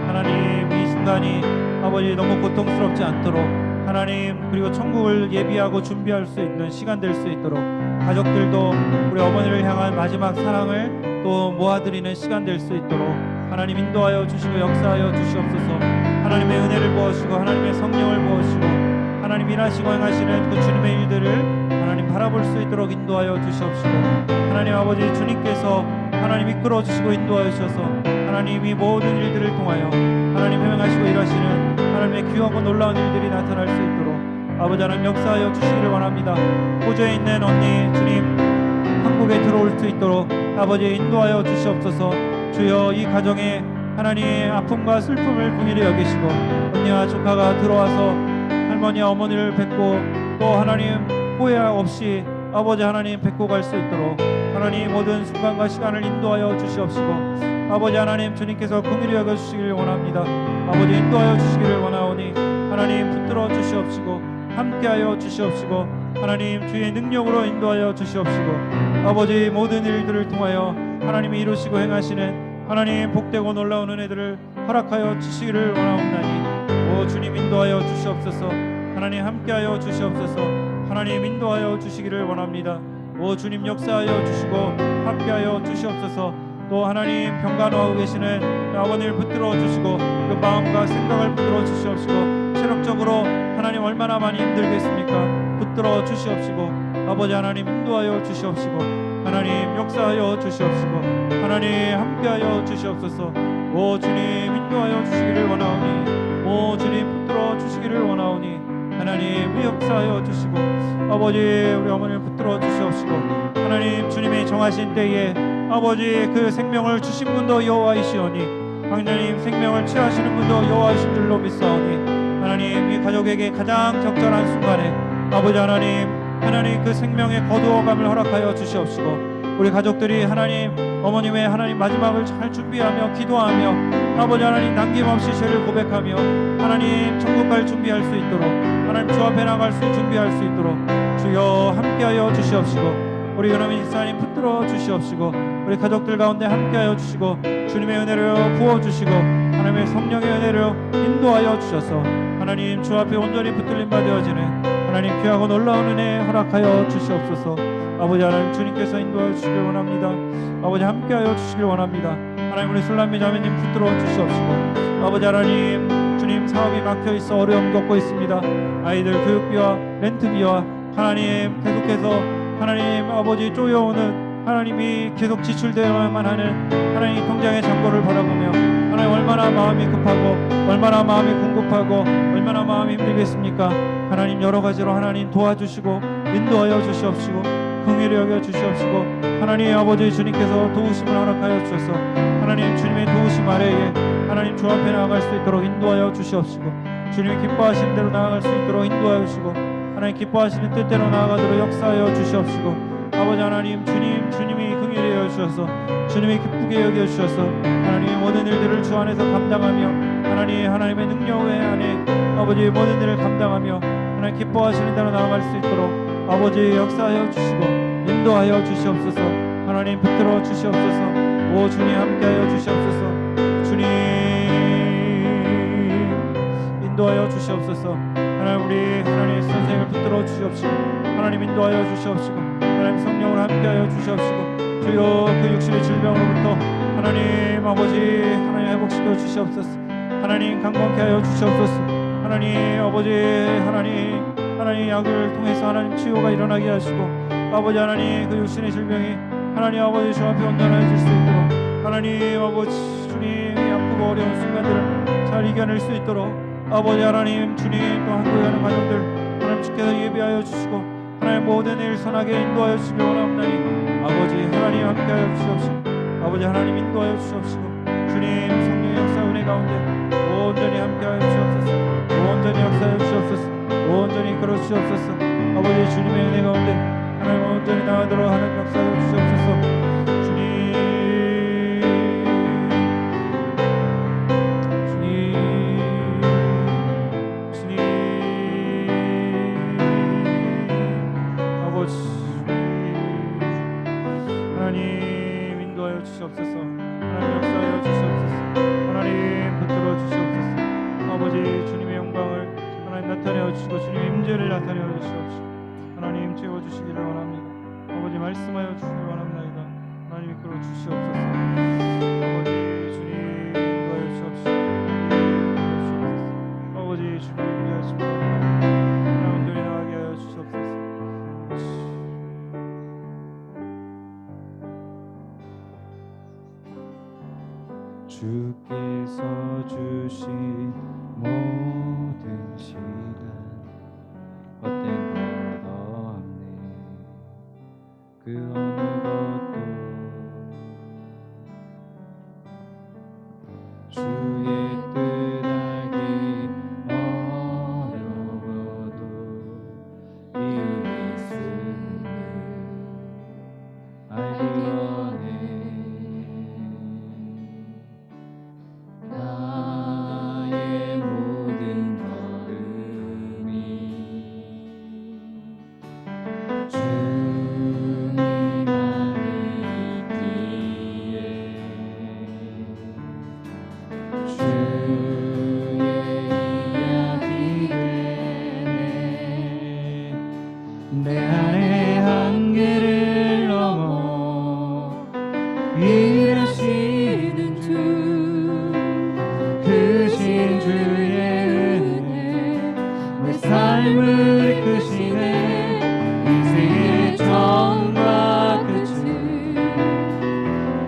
하나님 이 순간이 아버지 너무 고통스럽지 않도록 하나님, 그리고 천국을 예비하고 준비할 수 있는 시간 될 수 있도록 가족들도 우리 어머니를 향한 마지막 사랑을 또 모아드리는 시간 될 수 있도록 하나님 인도하여 주시고 역사하여 주시옵소서. 하나님의 은혜를 부어주시고 하나님의 성령을 부어주시고 하나님 일하시고 행하시는 그 주님의 일들을 하나님 바라볼 수 있도록 인도하여 주시옵시고, 하나님 아버지 주님께서 하나님 이끌어 주시고 인도하여 주셔서 하나님 이 모든 일들을 통하여 하나님 행하시고 일하시는 하나님의 귀하고 놀라운 일들이 나타날 수 있도록 아버지 하나님 역사하여 주시기를 원합니다. 호주에 있는 언니 주님 한국에 들어올 수 있도록 아버지 인도하여 주시옵소서. 주여 이 가정에 하나님의 아픔과 슬픔을 긍휼히 여기시고 언니와 조카가 들어와서 할머니와 어머니를 뵙고 또 하나님 후회 없이 아버지 하나님 뵙고 갈 수 있도록 하나님 모든 순간과 시간을 인도하여 주시옵시고 아버지 하나님 주님께서 긍휼히 여겨 주시기를 원합니다. 아버지 인도하여 주시기를 원하오니 하나님 붙들어 주시옵시고 함께하여 주시옵시고 하나님 주의 능력으로 인도하여 주시옵시고 아버지 모든 일들을 통하여 하나님이 이루시고 행하시는 하나님 복되고 놀라운 은혜들을 허락하여 주시기를 원하옵나니 오 주님 인도하여 주시옵소서. 하나님 함께하여 주시옵소서. 하나님 인도하여 주시기를 원합니다. 오 주님 역사하여 주시고 함께하여 주시옵소서. 또 하나님 병간호하고 계시는 아버님을 붙들어 주시고 그 마음과 생각을 붙들어 주시옵시고 체력적으로 하나님 얼마나 많이 힘들겠습니까? 붙들어 주시옵시고 아버지 하나님 인도하여 주시옵시고 하나님 역사하여 주시옵시고 하나님 함께하여 주시옵소서. 오 주님 인도하여 주시기를 원하오니 오 주님 붙들어 주시기를 원하오니 하나님 역사하여 주시고 아버지 우리 어머니를 붙들어 주시옵시고 하나님 주님이 정하신 때에 아버지 그 생명을 주신 분도 여호와이시오니 하나님 생명을 취하시는 분도 여호와이신 줄로 믿사오니 하나님 이 가족에게 가장 적절한 순간에 아버지 하나님 그 생명의 거두어감을 허락하여 주시옵시고 우리 가족들이 하나님 어머님의 하나님 마지막을 잘 준비하며 기도하며 아버지 하나님 남김없이 죄를 고백하며 하나님 천국 갈 준비할 수 있도록 하나님 주 앞에 나갈 수 준비할 수 있도록 주여 함께하여 주시옵시고 우리 은혜민 집사님 붙들어 주시옵시고 우리 가족들 가운데 함께하여 주시고 주님의 은혜를 부어주시고 하나님의 성령의 은혜를 인도하여 주셔서 하나님 주 앞에 온전히 붙들림 받아지는 하나님 귀하고 놀라운 은혜 허락하여 주시옵소서. 아버지 하나님 주님께서 인도하여 주시길 원합니다. 아버지 함께하여 주시길 원합니다. 하나님 우리 술람미 자매님 붙들어 주시옵시고 아버지 하나님 주님 사업이 막혀있어 어려움 겪고 있습니다. 아이들 교육비와 렌트비와 하나님 계속해서 하나님 아버지 쪼여오는 하나님이 계속 지출되어야만 하는 하나님 통장의 잔고를 바라보며 하나님 얼마나 마음이 급하고 얼마나 마음이 궁급하고 얼마나 마음이 힘들겠습니까? 하나님 여러 가지로 하나님 도와주시고 인도하여 주시옵시고 긍휼히 여겨 주시옵시고 하나님 아버지 주님께서 도우심을 허락하여 주셔서 하나님 주님의 도우심 아래에 하나님 주 앞에 나아갈 수 있도록 인도하여 주시옵시고 주님이 기뻐하시는 대로 나아갈 수 있도록 인도하여 주시고 하나님 기뻐하시는 뜻대로 나아가도록 역사하여 주시옵시고 아버지 하나님 주님이 긍휼히 여겨 주셔서 주님이 기쁘게 여겨 주셔서 하나님의 모든 일들을 주 안에서 감당하며 하나님의 능력 안에 아버지 모든 일을 감당하며 하나님 기뻐하시는 대로 나아갈 수 있도록 아버지 역사하여 주시고 인도하여 주시옵소서. 하나님 붙들어 주시옵소서. 오 주님 함께하여 주시옵소서. 주님 인도하여 주시옵소서. 하나님 우리 하나님의 선생을 붙들어 주시옵시고 하나님 인도하여 주시옵시고 하나님 성령을 함께하여 주시옵시고 주여 그 육신의 질병으로부터 하나님 아버지 하나님 회복시켜 주시옵소서. 하나님 강건케 하여 주시옵소서. 하나님 아버지 하나님 약을 통해서 하나님 치유가 일어나게 하시고 아버지 하나님 그 육신의 질병이 하나님 아버지 주 앞에 온전해질 수 있도록 하나님 아버지 주님 아프고 어려운 순간들을 잘 이겨낼 수 있도록 아버지 하나님 주님 또 한국에 가는 가정들 하나님 주께서 예비하여 주시고 하나님 모든 일 선하게 인도하여 주시기 원하옵나니 아버지 하나님 함께하여 주시옵시고 아버지 하나님 인도하여 주시옵시고 주님 성령의 역사 은혜 가운데 온전히 함께하여 주시옵소서. 온전히 역사하여 주시옵소서. 온전히 이끌어 주시옵소서. 아버지 주님의 은혜 가운데 하나님 온전히 나아도록 하나님 역사하여 주시옵소서. 하나님 인도하여 주시옵소서. 하나님 역사하여 주시옵소서. 하나님 붙들어 주시옵소서. 아버지 주님의 영광을 하나님 나타내어 주시고 주님의 임재를 나타내어 주시옵시고 하나님 채워주시기를 원합니다. 아버지 말씀하여 주시기 원합나이다. 하나님 이끌어 주시옵소서. 아버지 주님 인도하여 주시옵시고 아버지 주님 인도하시고 하나님 온전히 나가게 하여 주시옵소서. 주께서 주신 모든 시간 헛된 것 없네. 그 어느 것도 주의 뜻 알기 내 안의 한계를 넘어 일하시는 주 크신 주의 은혜 내 삶을 이끄시네 인생의 처음과 끝을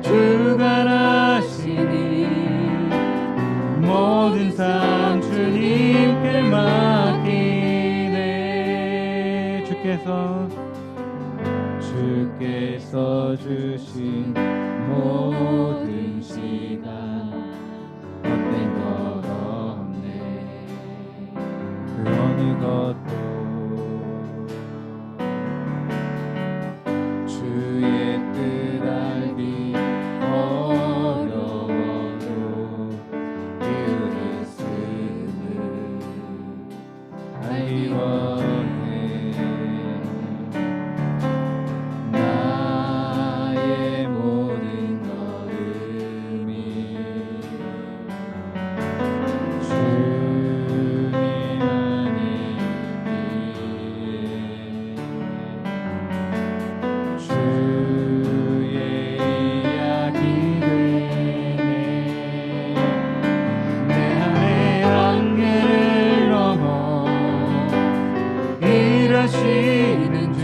주가 나시니 모든 삶 주님께 맡기네 주께서 주신 모든 시간 헛된 것 없네 그 어느 것도 주의 뜻 알기 어려워도 기울이 쓰는 알기 원해 나의 모든 걸음이 주님 안에 있기에 주의 이야기 되네 내 안의 한계를 넘어 일하시는 주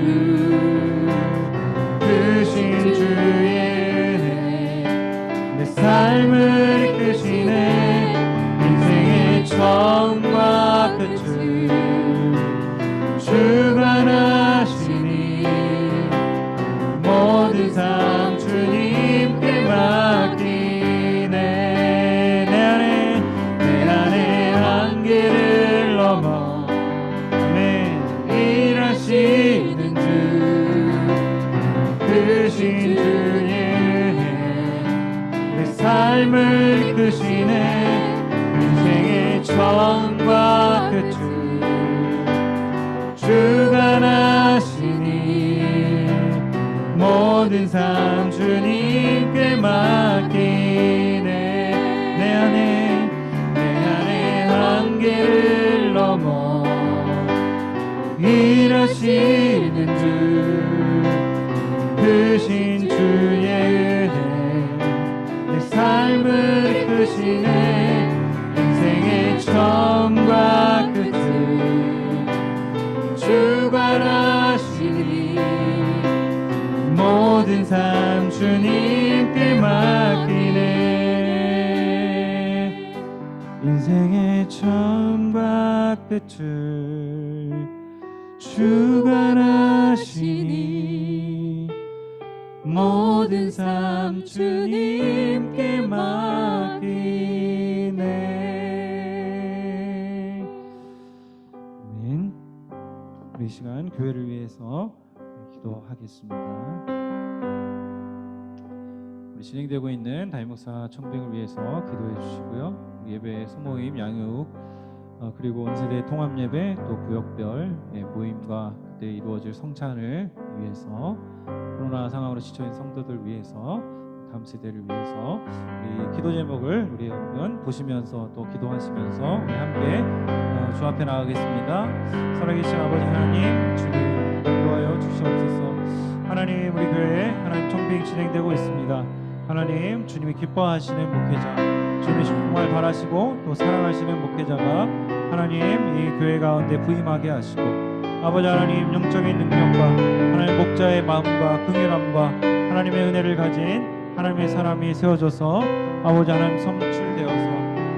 크신 주의 은혜 내 삶을 이끄시네 인생의 처음과 끝을 주가 나시니 모든 삶 주님께 맡기네 내 안의 한계를 넘어 일하시는 주 크신 주의 은혜 내 삶을 이끄시네 인생의 처음과 끝을 주가 나시니 모든 삶 주님께 맡기네 내 안의 한계를 넘어 일하시는 주 크신 주의 은혜 내 삶을 이끄시네 인생의 처음과 끝을 주가 나시니 모든 삶 주님께 맡기네 인생의 처음과 끝을 주가 나시니 모든 삶 주님께 맡기네. 아멘. 우리 이 시간 교회를 위해서 기도하겠습니다. 우리 진행되고 있는 담임목사 청빙을 위해서 기도해 주시고요. 예배 소모임 양육 그리고 온세대 통합예배 또 구역별 모임과 그때 이루어질 성찬을 위해서 코로나 상황으로 지쳐있는 성도들 위해서 다음 세대를 위해서 우리 기도 제목을 우리 여러분 보시면서 또 기도하시면서 우리 함께 주 앞에 나가겠습니다. 살아계신 아버지 하나님 주님 인도하여 주시옵소서. 하나님 우리 교회에 하나님 청빙 진행되고 있습니다. 하나님 주님이 기뻐하시는 목회자 주님이 정말 바라시고 또 사랑하시는 목회자가 하나님 이 교회 가운데 부임하게 하시고 아버지 하나님 영적인 능력과 하나님 목자의 마음과 긍휼함과 하나님의 은혜를 가진 하나님의 사람이 세워져서 아버지 하나님 성출되어서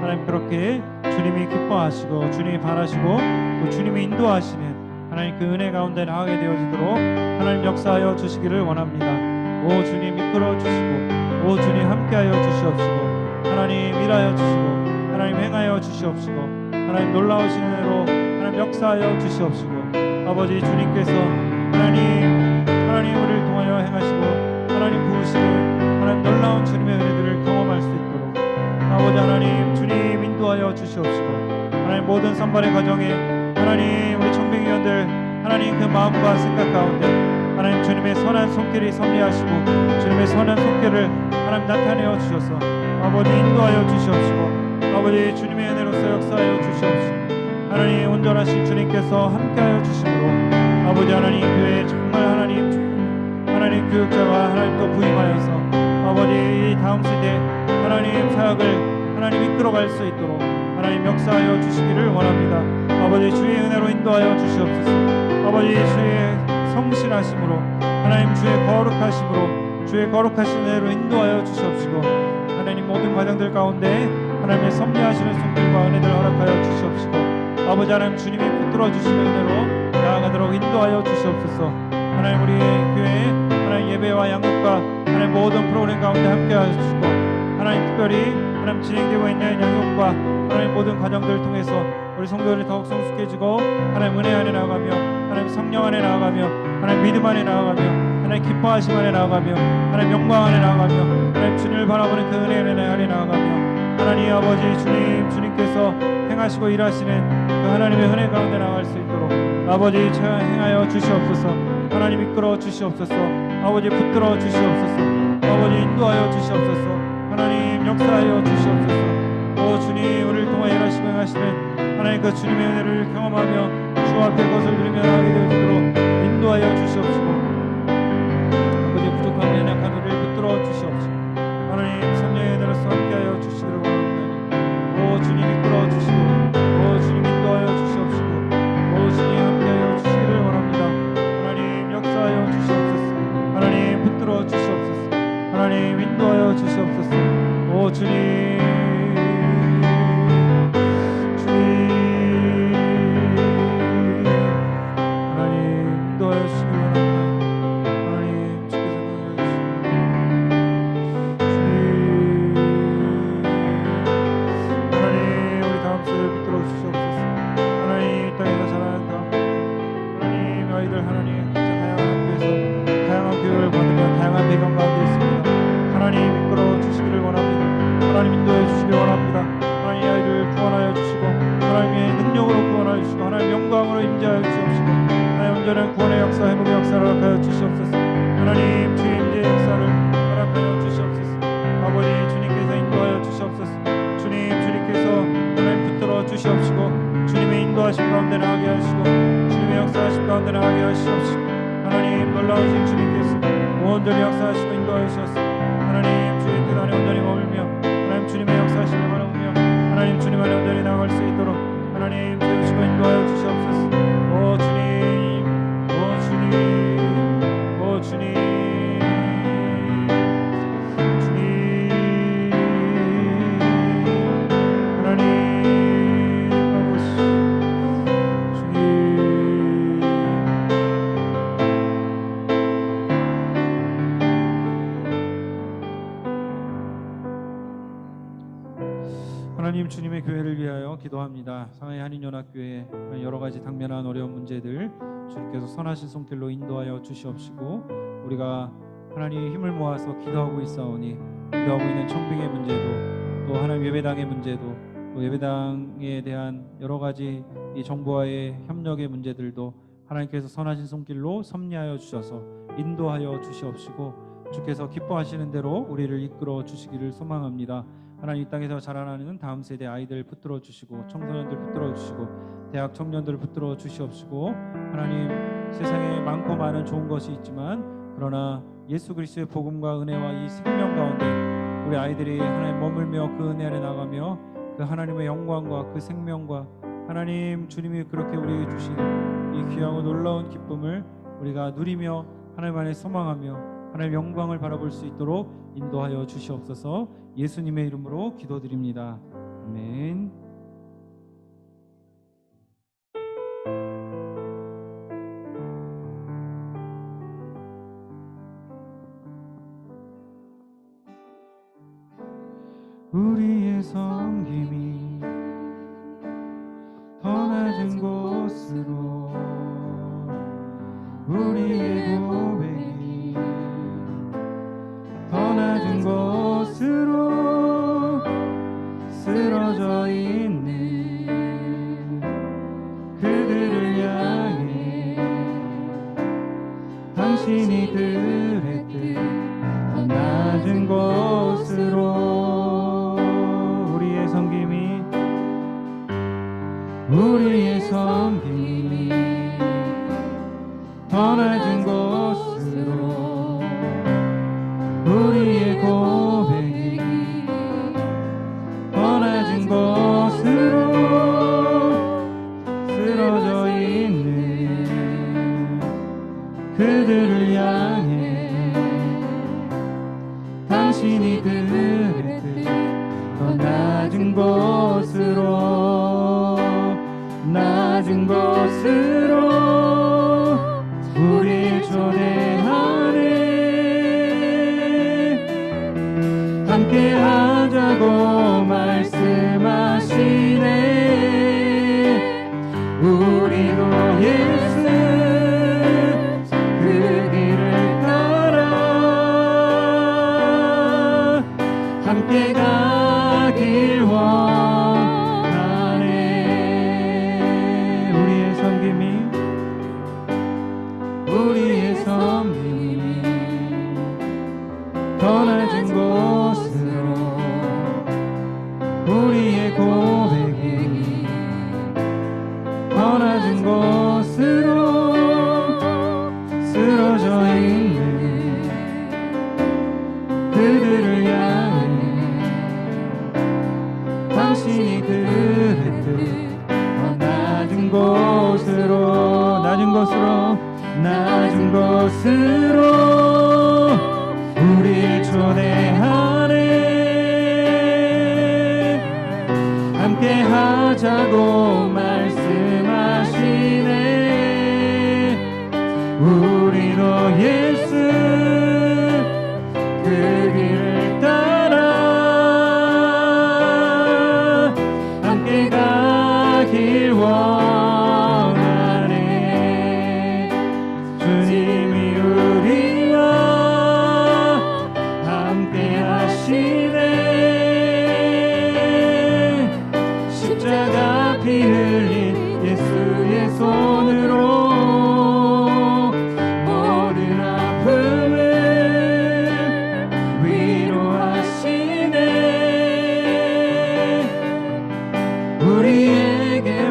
하나님 그렇게 주님이 기뻐하시고 주님이 바라시고 또 주님이 인도하시는 하나님 그 은혜 가운데 나가게 되어지도록 하나님 역사하여 주시기를 원합니다. 오 주님 이끌어 주시고 오 주님 함께하여 주시옵시고 하나님 일하여 주시고 하나님 행하여 주시옵시고 하나님 놀라우신 은혜로 하나님 역사하여 주시옵시고 아버지 주님께서 하나님 우리를 통하여 행하시고 하나님 부으시는 하나님 놀라운 주님의 은혜들을 경험할 수 있도록 아버지 하나님 주님 인도하여 주시옵시고 하나님 모든 선발의 과정에 하나님 우리 청빙위원들 하나님 그 마음과 생각 가운데 하나님 주님의 선한 손길이 섭리하시고 주님의 선한 손길을 하나님 나타내어 주셔서 아버지 인도하여 주시옵시고 아버지 주님의 은혜로서 역사하여 주시옵시고 하나님 온전하신 주님께서 함께하여 주심으로 아버지 하나님 교회 정말 하나님 교육자가 하나님 또 부임하여서 아버지 이 다음 세대 하나님 사역을 하나님 이끌어갈 수 있도록 하나님 역사하여 주시기를 원합니다. 아버지 주의 은혜로 인도하여 주시옵소서. 아버지 주의 성실하심으로 하나님 주의 거룩하심으로 주의 거룩하신 은혜로 인도하여 주시옵시고 하나님 모든 과정들 가운데 하나님의 섭리하시는 손길과 은혜를 허락하여 주시옵시고 아버지 하나님 주님이 붙들어 주시는 은혜로 나아가도록 인도하여 주시옵소서. 하나님 우리 교회 하나님 예배와 양육과 하나님 모든 프로그램 가운데 함께 하시고 하나님 특별히 하나님 진행되고 있는 양육과 하나님 모든 과정들을 통해서 우리 성도들이 더욱 성숙해지고 하나님 은혜 안에 나아가며 하나님 성령 안에 나아가며 하나님 믿음 안에 나아가며 하나님 기뻐하심 안에 나아가며 하나님 영광 안에 나아가며 하나님 주님을 바라보는 그 은혜 안에 나아가며 하나님 아버지 주님께서 행하시고 일하시는 그 하나님의 은혜 가운데 나아갈 수 있도록 아버지 행하여 주시옵소서. 하나님 이끌어 주시옵소서. 아버지 붙들어 주시옵소서. 아버지 인도하여 주시옵소서. 하나님 역사하여 주시옵소서. 오 주님 우리를 통하여 일하시고 행하시는 하나님 그 주님의 은혜를 경험하며 주 앞에 것을 누리며 나가게 되도록 인도하여 주시옵시고 아버지 부족한 연약한 우리를 붙들어 주시옵시고 하나님 성령의 은혜로서 함께하여 주시기를 원합니다. 오 주님 이끌어 주시고 오 주님 인도하여 주시옵시고 오 주님 함께하여 주시기를 원합니다. 하나님 역사하여 주시옵소서. 하나님 붙들어 주시옵소서. 하나님 인도하여 주시옵소서. 오 주님 구원의 역사, 회복의 역사를 허락하여 주시옵소서. 하나님 주의 임재 역사를 허락하여 주시옵소서. 아버지 주님께서 인도하여 주시옵소서. 주님께서 하나님 붙들어 주시옵시고 주님의 인도하심 가운데 나가게 하시고 주님의 역사하심 가운데 나가게 하시옵시고 하나님 놀라우신 주님께서 온전히 역사하시고 인도하여 주셨소. 하나님 주의 뜻 안에 온전히 머물며 하나님 주님의 역사하심을 바라보며 하나님 주님 안에 온전히 나아갈 수 있도록 하나님 세우시고 인도하여 주시옵소서. 오 주님 하나님 주님의 교회를 위하여 기도합니다. 상하이 한인연합교회 여러 가지 당면한 어려운 문제들 주님께서 선하신 손길로 인도하여 주시옵시고 우리가 하나님 힘을 모아서 기도하고 있사오니 기도하고 있는 청빙의 문제도 또 하나님 예배당의 문제도 또 예배당에 대한 여러 가지 이 정부와의 협력의 문제들도 하나님께서 선하신 손길로 섭리하여 주셔서 인도하여 주시옵시고 주께서 기뻐하시는 대로 우리를 이끌어 주시기를 소망합니다. 하나님 이 땅에서 자라나는 다음 세대 아이들 붙들어 주시고 청소년들 붙들어 주시고 대학 청년들 붙들어 주시옵시고 하나님 세상에 많고 많은 좋은 것이 있지만 그러나 예수 그리스도의 복음과 은혜와 이 생명 가운데 우리 아이들이 하나님 머물며 그 은혜 안에 나가며 그 하나님의 영광과 그 생명과 하나님 주님이 그렇게 우리에게 주신 이 귀하고 놀라운 기쁨을 우리가 누리며 하나님 안에 소망하며 하나님 영광을 바라볼 수 있도록 인도하여 주시옵소서. 예수님의 이름으로 기도드립니다. 아멘. 우리의 섬김이 더 낮은 곳으로 우리의 고백이 더 낮은 곳으로 쓰러져 있는 그들을 향해 당신이 그랬듯 더 낮은 곳으로 우리의 섬김이 더 낮은 곳으로 우리의 고백이 더 낮은 곳으로 쓰러져 있는 그들을 향해 당신이 그랬듯 더 낮은 곳으로 낮은 곳으로 우리를 초대하네 함께 하자고 말씀하시네 우리도 예수 그 길을 따라 함께 가길 원하네 우리의 섬김이 더 낮은 곳으로 우리의 고백이 더 낮은 곳으로 쓰러져 있는 그들을 향해 당신이 그랬듯 더 낮은 곳으로 낮은 곳으로 우리를 초대하네 함께 하자고 말씀하시네 우리도 예수 그 길을 따라 함께 가길 원하네 주님이 우리와 함께 하시네 십자가 피 흘린 예수의 손으로 모든 아픔을 위로하시네 우리에게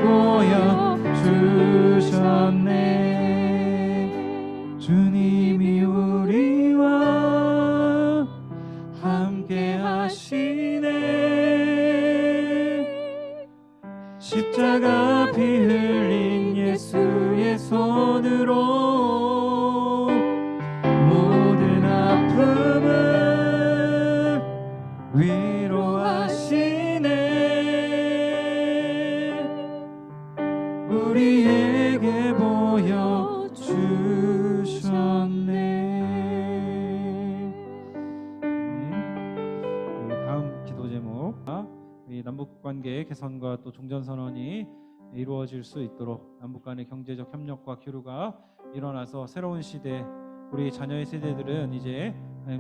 보여주셨네 주님이 우리와 함께 하시네 십자가 피 흘린 예수의 손으로 모든 아픔을 위로하시네 우리에게 보여주셨네 다음 기도 제목 이 남북관계 개선과 또 종전선언이 이루어질 수 있도록 남북 간의 경제적 협력과 교류가 일어나서 새로운 시대 우리 자녀의 세대들은 이제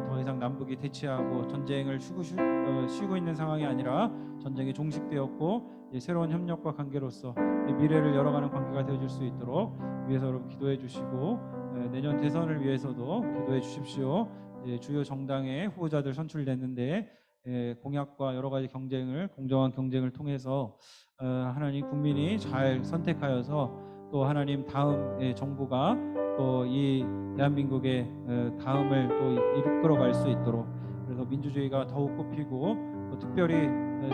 더 이상 남북이 대치하고 전쟁을 쉬고 있는 상황이 아니라 전쟁이 종식되었고 새로운 협력과 관계로서 미래를 열어가는 관계가 되어줄 수 있도록 위해서 여러분 기도해 주시고 내년 대선을 위해서도 기도해 주십시오. 주요 정당의 후보자들 선출됐는데 공약과 여러 가지 경쟁을 공정한 경쟁을 통해서 하나님 국민이 잘 선택하여서 또 하나님 다음 정부가 또 이 대한민국의 다음을 또 이끌어갈 수 있도록 그래서 민주주의가 더욱 꼽히고 또 특별히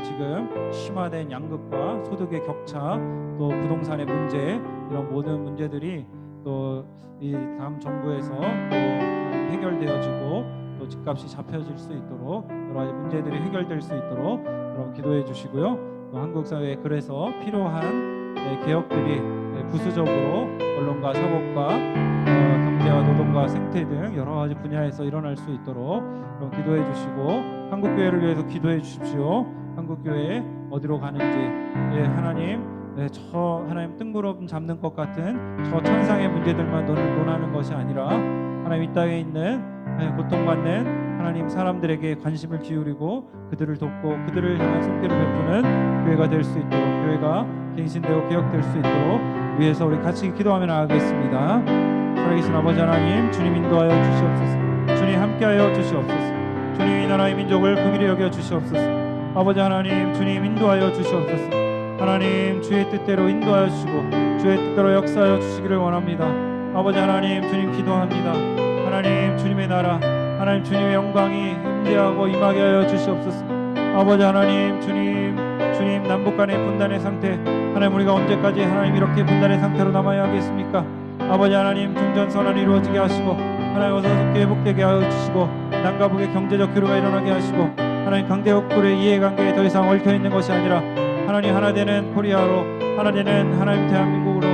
지금 심화된 양극화, 소득의 격차, 또 부동산의 문제 이런 모든 문제들이 또 이 다음 정부에서 또 해결되어지고 또 집값이 잡혀질 수 있도록 여러 가지 문제들이 해결될 수 있도록 여러분 기도해 주시고요. 또 한국 사회에 그래서 필요한 개혁들이 부수적으로 언론과 사법과 경제와 노동과 생태 등 여러 가지 분야에서 일어날 수 있도록 여러분 기도해 주시고 한국 교회를 위해서 기도해 주십시오. 한국 교회 어디로 가는지 하나님 저 하나님 뜬구름 잡는 것 같은 저 천상의 문제들만 논하는 것이 아니라 하나님 이 땅에 있는 고통받는 하나님 사람들에게 관심을 기울이고 그들을 돕고 그들을 향한 손길을 베푸는 교회가 될 수 있도록 교회가 갱신되고 개혁될 수 있도록 위해서 우리 같이 기도하며 나아가겠습니다. 살아계신 아버지 하나님 주님 인도하여 주시옵소서. 주님 함께하여 주시옵소서. 주님 이 나라의 민족을 긍휼히 여겨 주시옵소서. 아버지 하나님 주님 인도하여 주시옵소서. 하나님 주의 뜻대로 인도하여 주시고 주의 뜻대로 역사하여 주시기를 원합니다. 아버지 하나님 주님 기도합니다. 하나님 주님의 나라 하나님 주님의 영광이 임재하고 임하게 하여 주시옵소서. 아버지 하나님 주님 남북 간의 분단의 상태 하나님 우리가 언제까지 하나님 이렇게 분단의 상태로 남아야 하겠습니까? 아버지 하나님 종전선언이 이루어지게 하시고 하나님 어서 속히 회복되게 하여 주시고 남과 북의 경제적 교류가 일어나게 하시고 하나님 강대국들의 이해관계에 더 이상 얽혀있는 것이 아니라 하나님 하나 되는 코리아로 하나 되는 하나님 대한민국으로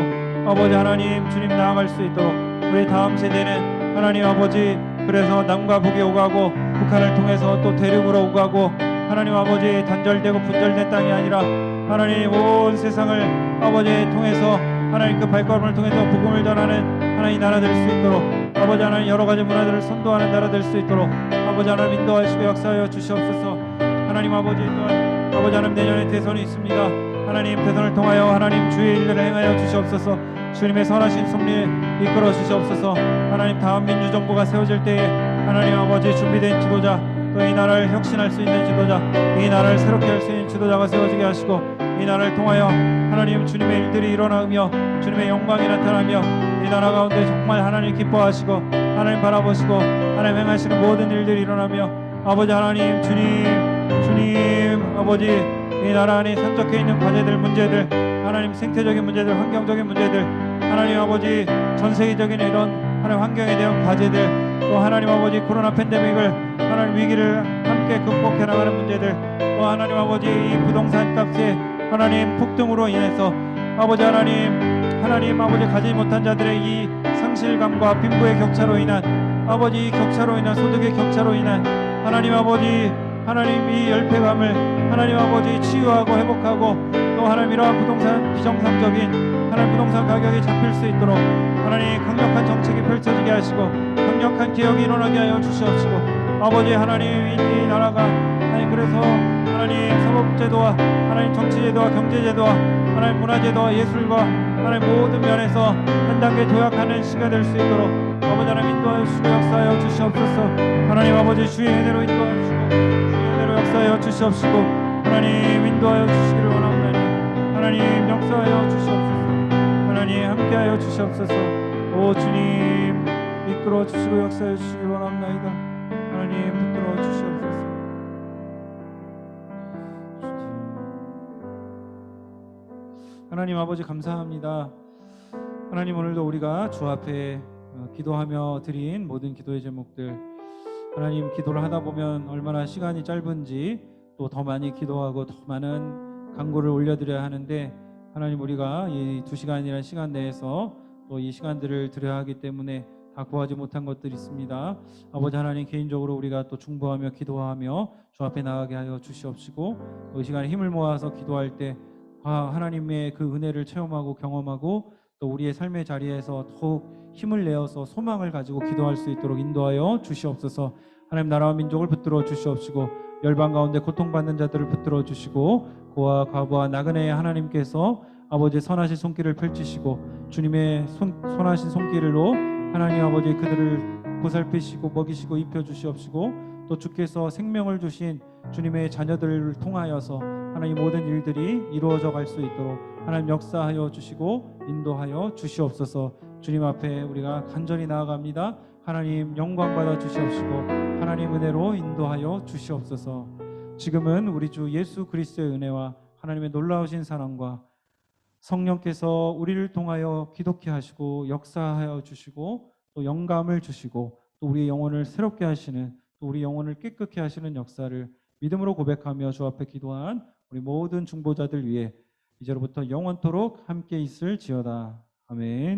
아버지 하나님 주님 나아갈 수 있도록 우리 다음 세대는 하나님 아버지 그래서 남과 북이 오가고 북한을 통해서 또 대륙으로 오가고 하나님 아버지 단절되고 분절된 땅이 아니라 하나님 온 세상을 아버지 통해서 하나님 그 발걸음을 통해서 복음을 전하는 하나님 나라 될 수 있도록 아버지 하나님 여러 가지 문화들을 선도하는 나라 될 수 있도록 아버지 하나님 인도하시고 역사하여 주시옵소서. 하나님 아버지 또한 아버지 하나님 내년에 대선이 있습니다. 하나님 대선을 통하여 하나님 주의 일들을 행하여 주시옵소서. 주님의 선하신 섭리에 이끌어 주시옵소서. 하나님 다음 민주정부가 세워질 때에 하나님 아버지 준비된 지도자 또 이 나라를 혁신할 수 있는 지도자 이 나라를 새롭게 할 수 있는 지도자가 세워지게 하시고 이 나라를 통하여 하나님 주님의 일들이 일어나며 주님의 영광이 나타나며 이 나라 가운데 정말 하나님 기뻐하시고 하나님 바라보시고 하나님 행하시는 모든 일들이 일어나며 아버지 하나님 주님 아버지 이 나라 안에 산적해 있는 과제들 문제들 하나님 생태적인 문제들 환경적인 문제들 하나님 아버지 전 세계적인 이런 하나님 환경에 대한 과제들 또 하나님 아버지 코로나 팬데믹을 하나님 위기를 함께 극복해 나가는 문제들 또 하나님 아버지 이 부동산 값의 하나님 폭등으로 인해서 아버지 하나님 아버지 가지 못한 자들의 이 상실감과 빈부의 격차로 인한 아버지 이 격차로 인한 소득의 격차로 인한 하나님 아버지 하나님 이 열패감을 하나님 아버지 치유하고 회복하고 또 하나님 이러한 부동산 비정상적인 하나님 부동산 가격이 잡힐 수 있도록 하나님 강력한 정책이 펼쳐지게 하시고 강력한 개혁이 일어나게 하여 주시옵시고 아버지 하나님 이 나라가 하나님 그래서 하나님 사법제도와 하나님 정치제도와 경제제도와 하나님 문화제도와 예술과 하나님 모든 면에서 한 단계 도약하는 시가 될 수 있도록 아버지 하나님 인도하여 주시고 역사하여 주시옵소서. 하나님 아버지 주의 은혜로 인도하여 주시고 주의 은혜로 역사하여 주시옵시고 하나님 인도하여 주시기를 원합니다. 하나님 역사하여 주시옵소서. 하나님 함께하여 주시옵소서. 오 주님 이끌어 주시고 역사하여 주시기를 원합니다. 하나님 붙들어 주시옵소서. 하나님 아버지 감사합니다. 하나님 오늘도 우리가 주 앞에 기도하며 드린 모든 기도의 제목들 하나님 기도를 하다 보면 얼마나 시간이 짧은지 또 더 많이 기도하고 더 많은 간구를 올려드려야 하는데 하나님 우리가 이 2시간이라는 시간 내에서 또 이 시간들을 드려야 하기 때문에 다 구하지 못한 것들이 있습니다. 아버지 하나님 개인적으로 우리가 또 중보하며 기도하며 주 앞에 나가게 하여 주시옵시고 또 이 시간에 힘을 모아서 기도할 때 하나님의 그 은혜를 체험하고 경험하고 또 우리의 삶의 자리에서 더욱 힘을 내어서 소망을 가지고 기도할 수 있도록 인도하여 주시옵소서. 하나님 나라와 민족을 붙들어 주시옵시고 열방 가운데 고통받는 자들을 붙들어 주시고 고아 과부와 나그네의 하나님께서 아버지의 선하신 손길을 펼치시고 주님의 선하신 손길로 하나님 아버지 그들을 보살피시고 먹이시고 입혀 주시옵시고 또 주께서 생명을 주신 주님의 자녀들을 통하여서 하나님 모든 일들이 이루어져 갈 수 있도록 하나님 역사하여 주시고 인도하여 주시옵소서. 주님 앞에 우리가 간절히 나아갑니다. 하나님 영광 받아 주시옵시고 하나님 은혜로 인도하여 주시옵소서. 지금은 우리 주 예수 그리스도의 은혜와 하나님의 놀라우신 사랑과 성령께서 우리를 통하여 기독케 하시고 역사하여 주시고 또 영감을 주시고 또 우리의 영혼을 새롭게 하시는 또 우리 영혼을 깨끗게 하시는 역사를 믿음으로 고백하며 주 앞에 기도한 우리 모든 중보자들 위해 이제로부터 영원토록 함께 있을지어다. 아멘.